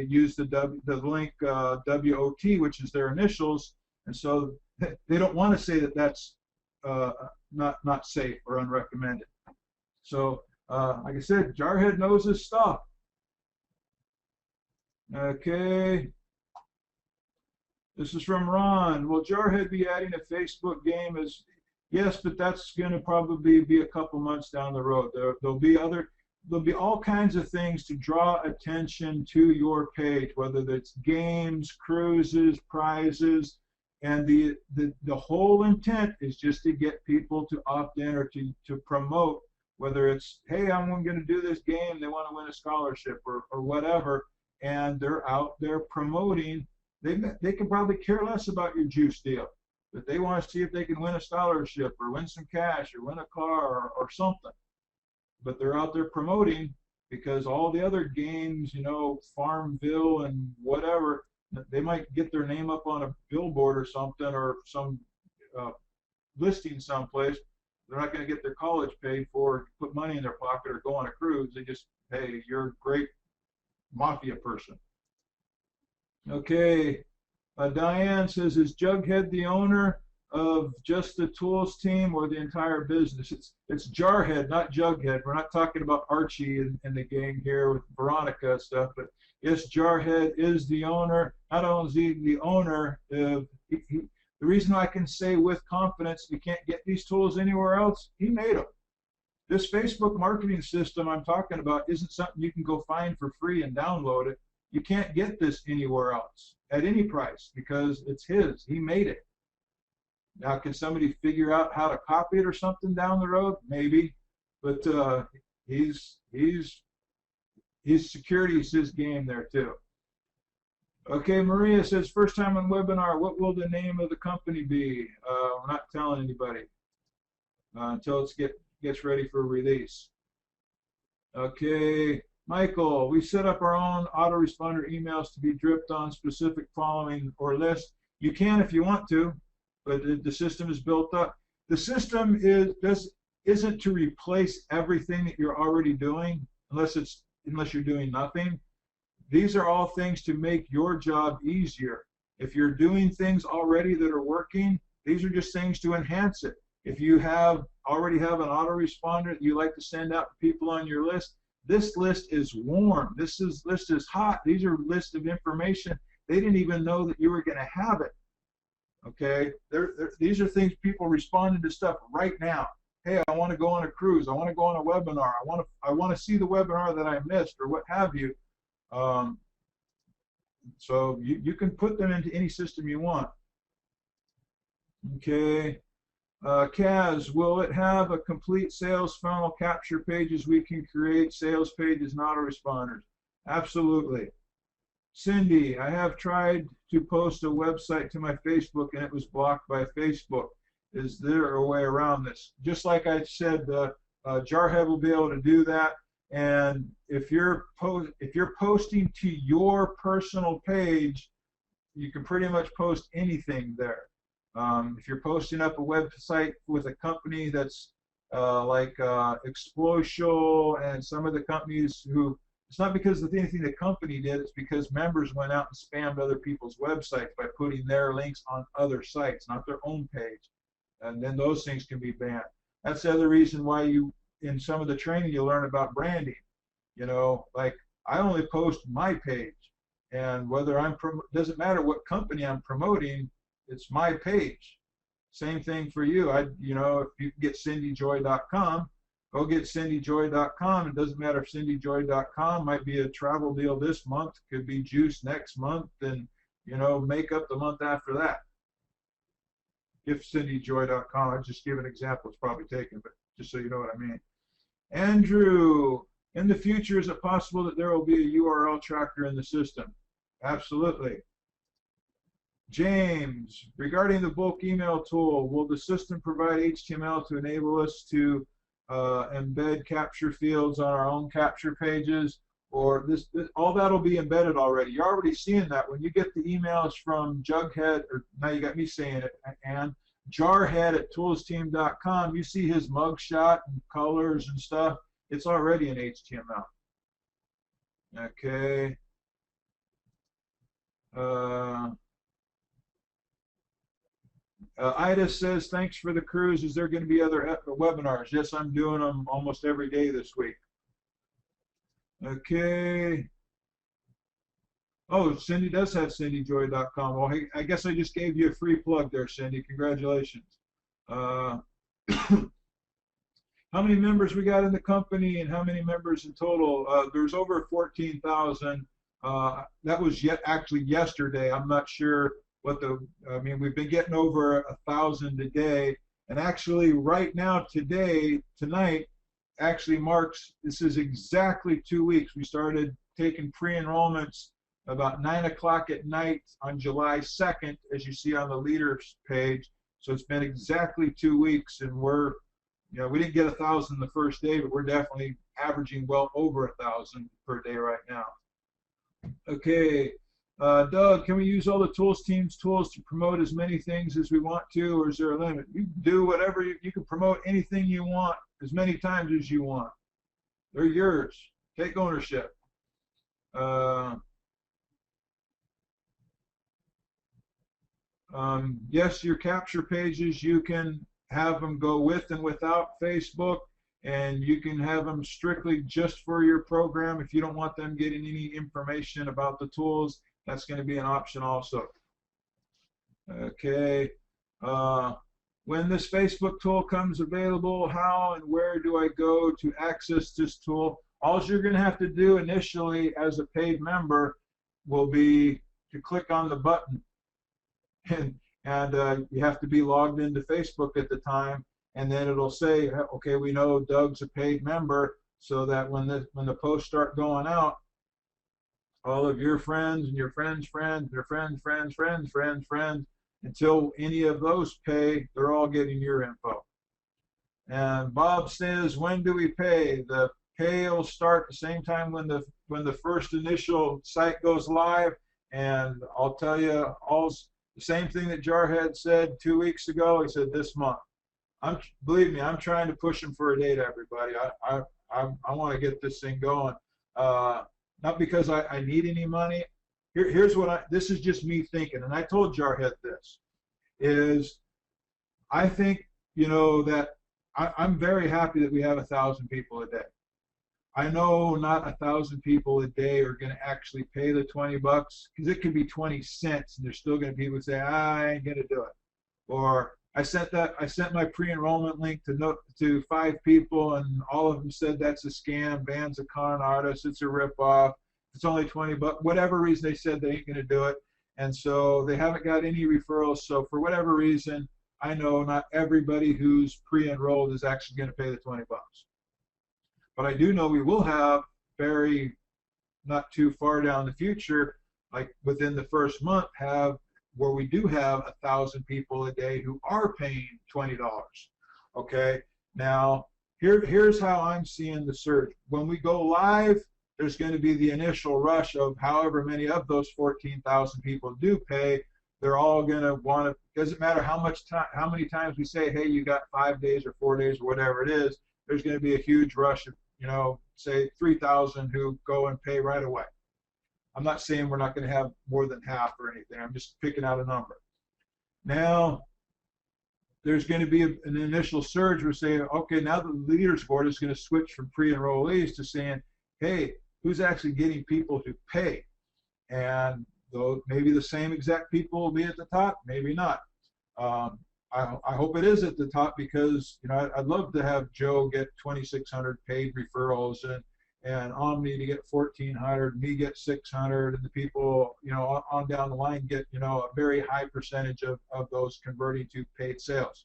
Speaker 1: used the link WOT, which is their initials, and so they don't want to say that that's not safe or unrecommended. So, like I said, Jarhead knows his stuff. Okay. This is from Ron. Will Jarhead be adding a Facebook game? Yes, but that's going to probably be a couple months down the road. There'll be all kinds of things to draw attention to your page, whether it's games, cruises, prizes, and the whole intent is just to get people to opt in or to promote, whether it's, hey, I'm going to do this game, they want to win a scholarship or whatever, and they're out there promoting. They can probably care less about your juice deal, but they want to see if they can win a scholarship or win some cash or win a car or something. But they're out there promoting because all the other games, you know, Farmville and whatever, they might get their name up on a billboard or something or some uh, listing someplace. They're not going to get their college paid for, put money in their pocket, or go on a cruise. They just, hey, you're a great mafia person. Okay, Diane says, is Jughead the owner of just the tools team or the entire business? It's Jarhead, not Jughead. We're not talking about Archie and the gang here with Veronica and stuff, but yes, Jarhead is the owner. Not only is he the owner, the reason I can say with confidence we can't get these tools anywhere else, he made them. This Facebook marketing system I'm talking about isn't something you can go find for free and download it. You can't get this anywhere else at any price because it's his. He made it. Now, can somebody figure out how to copy it or something down the road? Maybe, but his security is his game there too. Okay, Maria says, first time on webinar. What will the name of the company be? We're not telling anybody until it gets ready for release. Okay. Michael, we set up our own autoresponder emails to be dripped on specific following or list. You can if you want to, but the system is built up. The system isn't to replace everything that you're already doing, unless you're doing nothing. These are all things to make your job easier. If you're doing things already that are working, these are just things to enhance it. If you already have an autoresponder that you like to send out to people on your list, this list is warm. This list is hot. These are lists of information. They didn't even know that you were going to have it. Okay? These are things people responding to stuff right now. Hey, I want to go on a cruise. I want to go on a webinar. I want to see the webinar that I missed or what have you. So you can put them into any system you want. Okay. Kaz, will it have a complete sales funnel capture pages we can create, sales pages, not autoresponders? Absolutely. Cindy, I have tried to post a website to my Facebook and it was blocked by Facebook. Is there a way around this? Just like I said, Jarhead will be able to do that. And if you're posting to your personal page, you can pretty much post anything there. If you're posting up a website with a company that's like Explosial and some of the companies who, it's not because of anything the company did, it's because members went out and spammed other people's websites by putting their links on other sites, not their own page. And then those things can be banned. That's the other reason why in some of the training you learn about branding. You know, like I only post my page, and whether doesn't matter what company I'm promoting, it's my page. Same thing for you. If you can get cindyjoy.com, go get cindyjoy.com. It doesn't matter if cindyjoy.com might be a travel deal this month, could be juice next month, and make up the month after that. If cindyjoy.com, I'll just give an example. It's probably taken, but just so you know what I mean. Andrew, in the future, is it possible that there will be a URL tracker in the system? Absolutely. James, regarding the bulk email tool, will the system provide HTML to enable us to embed capture fields on our own capture pages? Or all that will be embedded already. You're already seeing that when you get the emails from Jughead, or now you got me saying it, and Jarhead at ToolsTeam.com, you see his mugshot and colors and stuff. It's already in HTML. Okay. Ida says, thanks for the cruise. Is there going to be other webinars? Yes, I'm doing them almost every day this week. Okay. Oh, Cindy does have cindyjoy.com. Well, hey, I guess I just gave you a free plug there, Cindy. Congratulations. Uh, how many members we got in the company and how many members in total? There's over 14,000. That was actually yesterday. I'm not sure what I mean, we've been getting over 1,000 a day. And actually right now, tonight, actually marks, this is exactly 2 weeks. We started taking pre-enrollments about 9 o'clock at night on July 2nd, as you see on the leaders page. So it's been exactly 2 weeks, and we didn't get 1,000 the first day, but we're definitely averaging well over 1,000 per day right now. Okay, Doug, can we use all the ToolsTeam's tools to promote as many things as we want to, or is there a limit? You can do whatever, you can promote anything you want as many times as you want. They're yours. Take ownership. Yes, your capture pages, you can have them go with and without Facebook, and you can have them strictly just for your program. If you don't want them getting any information about the tools, that's going to be an option also. Okay. When this Facebook tool comes available, how and where do I go to access this tool? All you're going to have to do initially as a paid member will be to click on the button. And you have to be logged into Facebook at the time, and then it'll say, okay, we know Doug's a paid member, so that when the posts start going out, all of your friends and your friends' friends, their friends, until any of those pay, they're all getting your info. And Bob says, when do we pay? The pay will start the same time when the first initial site goes live, and I'll tell you the same thing that Jarhead said 2 weeks ago. He said this month. Believe me, I'm trying to push him for a date, everybody. I want to get this thing going. Not because I need any money. Here's what this is just me thinking, and I told Jarhead this, is I think, that I'm very happy that we have 1,000 people a day. I know not 1,000 people a day are going to actually pay the 20 bucks, because it could be 20 cents, and there's still going to be people who say, I ain't going to do it. Or I sent my pre-enrollment link to 5 people, and all of them said that's a scam. Van's a con artist. It's a ripoff. It's only 20 bucks. Whatever reason they said they ain't going to do it, and so they haven't got any referrals. So for whatever reason, I know not everybody who's pre-enrolled is actually going to pay the 20 bucks. But I do know we will have not too far down the future, like within the first month, where we do have 1,000 people a day who are paying $20. Okay, now here's how I'm seeing the surge. When we go live, there's going to be the initial rush of however many of those 14,000 people do pay. They're all going to want to. Doesn't matter how many times we say, hey, you got 5 days or 4 days or whatever it is. There's going to be a huge rush of, say 3,000 who go and pay right away. I'm not saying we're not going to have more than half or anything. I'm just picking out a number. Now, there's going to be an initial surge. We're saying, okay, now the leaders board is going to switch from pre-enrollees to saying, hey, who's actually getting people to pay? And though maybe the same exact people will be at the top, maybe not. I hope it is at the top, because I'd love to have Joe get 2,600 paid referrals, and Omni to get 1,400, me get 600, and the people on down the line get a very high percentage of those converting to paid sales.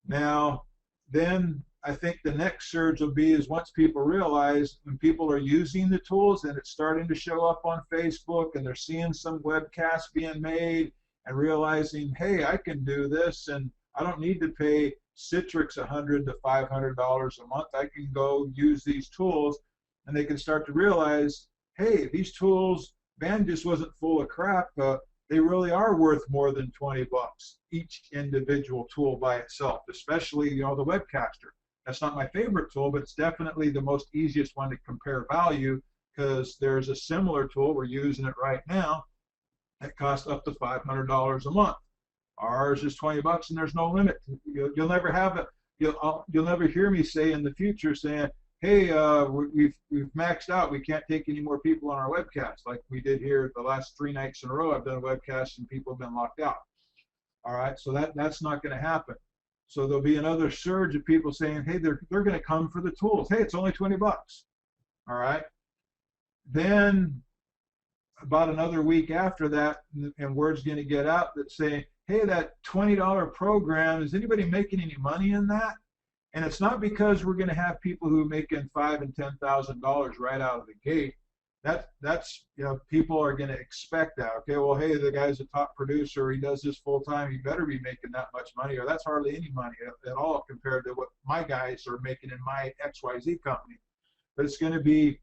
Speaker 1: Now, then I think the next surge will be is once people realize, when people are using the tools and it's starting to show up on Facebook and they're seeing some webcasts being made, and realizing, hey, I can do this, and I don't need to pay Citrix $100 to $500 a month. I can go use these tools, and they can start to realize, hey, these tools, Van just wasn't full of crap. They really are worth more than 20 bucks each individual tool by itself, especially the Webcaster. That's not my favorite tool, but it's definitely the most easiest one to compare value, because there's a similar tool, we're using it right now, that costs up to $500 a month. Ours is 20 bucks and there's no limit. You'll never have it. You'll never hear me say in the future saying, hey, we've maxed out. We can't take any more people on our webcast, like we did here the last 3 nights in a row. I've done webcasts and people have been locked out. All right, so that's not going to happen. So there'll be another surge of people saying, hey, they're going to come for the tools. Hey, it's only 20 bucks. All right. Then about another week after that, and word's going to get out that say, hey, that $20 program, is anybody making any money in that? And it's not because we're going to have people who are making $5,000 and $10,000 right out of the gate. That's people are going to expect that. Okay, well, hey, the guy's a top producer. He does this full time. He better be making that much money, or that's hardly any money at all compared to what my guys are making in my XYZ company. But it's going to be,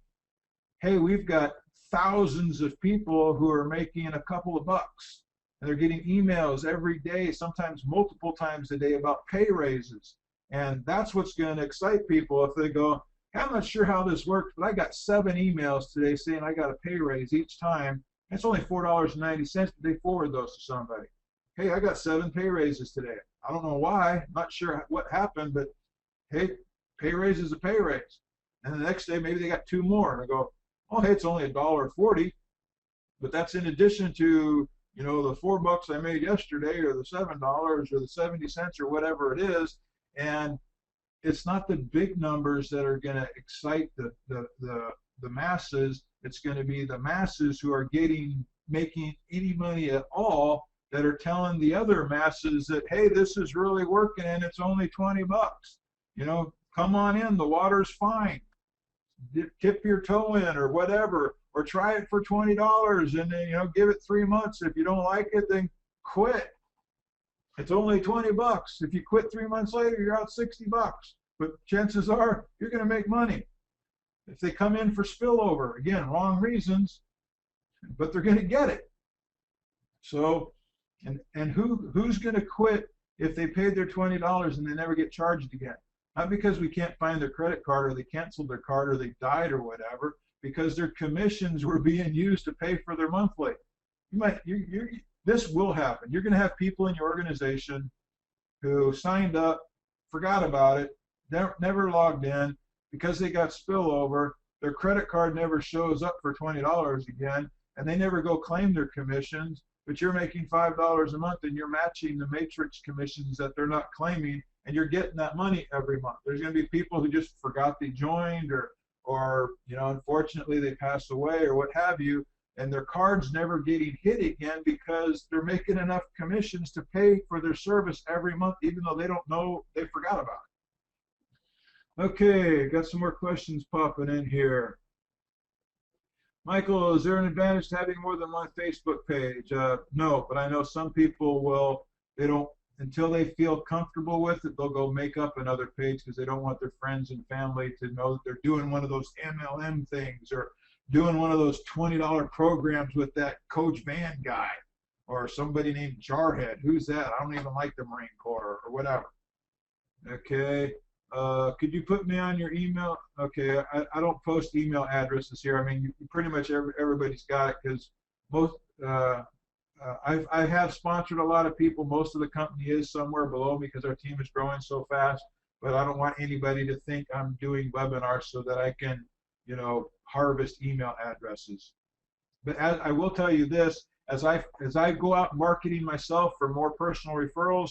Speaker 1: hey, we've got thousands of people who are making a couple of bucks, and they're getting emails every day, sometimes multiple times a day, about pay raises. And that's what's going to excite people if they go, I'm not sure how this works, but I got 7 emails today saying I got a pay raise each time. It's only $4.90, but they forward those to somebody. Hey, I got 7 pay raises today. I don't know why, not sure what happened, but hey, pay raise is a pay raise. And the next day, maybe they got 2 more. And I go, oh, hey, it's only $1.40, but that's in addition to, the $4 I made yesterday, or the $7, or the 70 cents, or whatever it is. And it's not the big numbers that are going to excite the masses. It's going to be the masses who are making any money at all that are telling the other masses that, hey, this is really working and it's only 20 bucks. Come on in, the water's fine. Tip your toe in or whatever, or try it for $20 and then, give it 3 months. If you don't like it, then quit. It's only 20 bucks. If you quit 3 months later, you're out 60 bucks. But chances are you're going to make money. If they come in for spillover, again, wrong reasons, but they're going to get it. So, and who's going to quit if they paid their $20 and they never get charged again? Not because we can't find their credit card, or they canceled their card, or they died, or whatever, because their commissions were being used to pay for their monthly. This will happen. You're going to have people in your organization who signed up, forgot about it, never logged in, because they got spillover. Their credit card never shows up for $20 again, and they never go claim their commissions, but you're making $5 a month and you're matching the matrix commissions that they're not claiming, and you're getting that money every month. There's going to be people who just forgot they joined, or unfortunately they passed away, or what have you, and their card's never getting hit again because they're making enough commissions to pay for their service every month, even though they don't know, they forgot about it. Okay, got some more questions popping in here. Michael, is there an advantage to having more than one Facebook page? No, but I know some people until they feel comfortable with it, they'll go make up another page because they don't want their friends and family to know that they're doing one of those MLM things, or doing one of those $20 programs with that Coach Van guy, or somebody named Jarhead. Who's that? I don't even like the Marine Corps, or whatever. Okay. Could you put me on your email? Okay, I don't post email addresses here. I mean, pretty much everybody's got it, because I have sponsored a lot of people. Most of the company is somewhere below me because our team is growing so fast, but I don't want anybody to think I'm doing webinars so that I can, harvest email addresses. But I will tell you this, as I go out marketing myself for more personal referrals,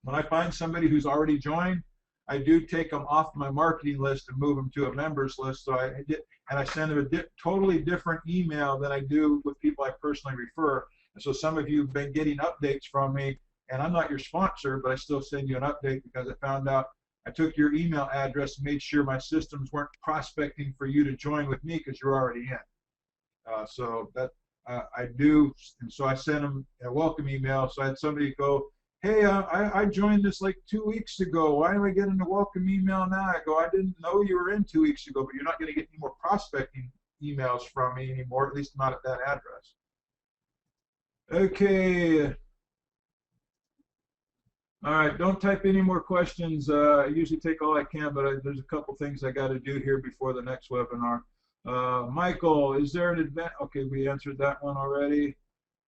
Speaker 1: when I find somebody who's already joined, I do take them off my marketing list and move them to a members list. So I send them a totally different email than I do with people I personally refer. And so some of you have been getting updates from me, and I'm not your sponsor, but I still send you an update because I found out I took your email address and made sure my systems weren't prospecting for you to join with me because you're already in. So that I do, and so I sent them a welcome email. So I had somebody go, hey, I joined this like 2 weeks ago. Why am I getting a welcome email now? I go, I didn't know you were in 2 weeks ago, but you're not going to get any more prospecting emails from me anymore, at least not at that address. Okay. All right, don't type any more questions. I usually take all I can, but there's a couple things I got to do here before the next webinar. Michael, is there an advantage? Okay, we answered that one already.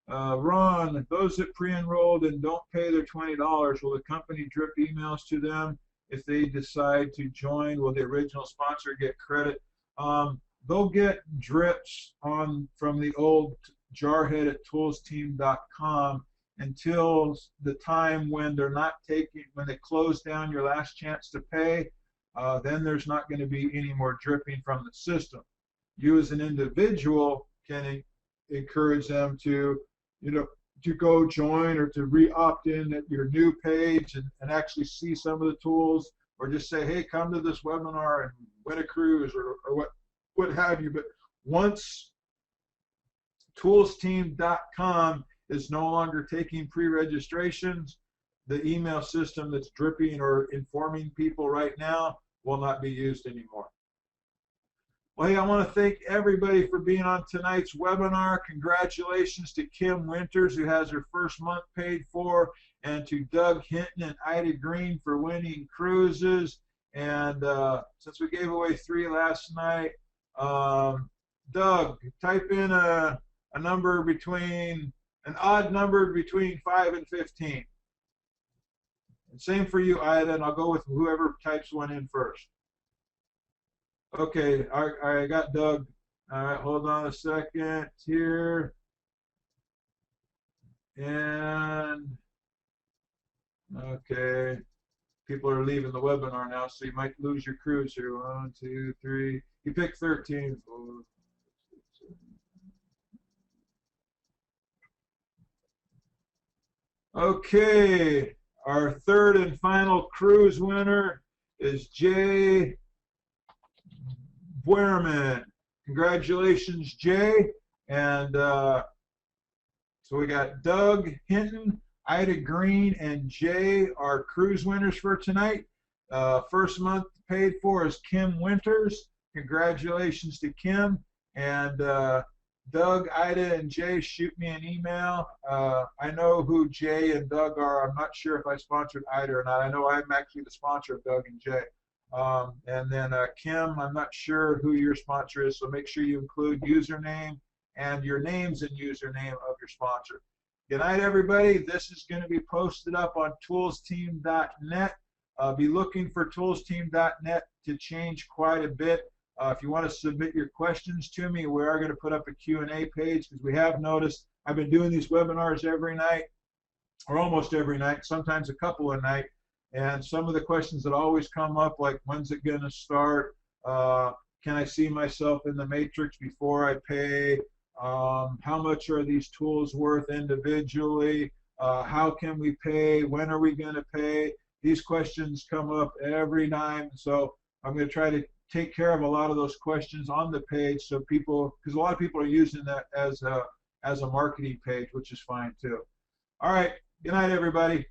Speaker 1: Ron, those that pre-enrolled and don't pay their $20, will the company drip emails to them if they decide to join? Will the original sponsor get credit? They'll get drips from the old jarhead at ToolsTeam.com until the time when when they close down your last chance to pay. Then there's not going to be any more dripping from the system. You as an individual can encourage them to, to go join or to re-opt in at your new page and actually see some of the tools, or just say, hey, come to this webinar and win a cruise or what have you. But once ToolsTeam.com is no longer taking pre-registrations, the email system that's dripping or informing people right now will not be used anymore. Well, hey, I want to thank everybody for being on tonight's webinar. Congratulations to Kim Winters, who has her first month paid for, and to Doug Hinton and Ida Green for winning cruises. And since we gave away 3 last night, Doug, type in an odd number between 5 and 15. And same for you, Ida, and I'll go with whoever types one in first. Okay, I got Doug. All right, hold on a second here. And, okay, people are leaving the webinar now, so you might lose your cruise here. 1, 2, 3. You picked 13. 4, 5, 6, 7. Okay, our third and final cruise winner is Jay Buerman. Congratulations, Jay. And so we got Doug Hinton, Ida Green, and Jay, our cruise winners for tonight. First month paid for is Kim Winters. Congratulations to Kim. And Doug, Ida, and Jay, shoot me an email. I know who Jay and Doug are. I'm not sure if I sponsored Ida or not. I know I'm actually the sponsor of Doug and Jay. And then Kim, I'm not sure who your sponsor is, so make sure you include username and your names and username of your sponsor. Good night, everybody. This is going to be posted up on ToolsTeam.net. Be looking for ToolsTeam.net to change quite a bit. If you want to submit your questions to me, we are going to put up a Q&A page, because we have noticed I've been doing these webinars every night, or almost every night, sometimes a couple a night. And some of the questions that always come up, like, when's it going to start? Can I see myself in the matrix before I pay? How much are these tools worth individually? How can we pay? When are we going to pay? These questions come up every time. So I'm going to try to take care of a lot of those questions on the page, so people, because a lot of people are using that as a marketing page, which is fine too. All right. Good night, everybody.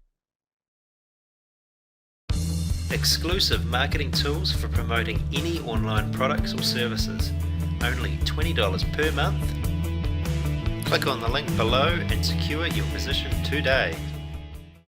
Speaker 2: Exclusive marketing tools for promoting any online products or services. Only $20 per month. Click on the link below and secure your position today.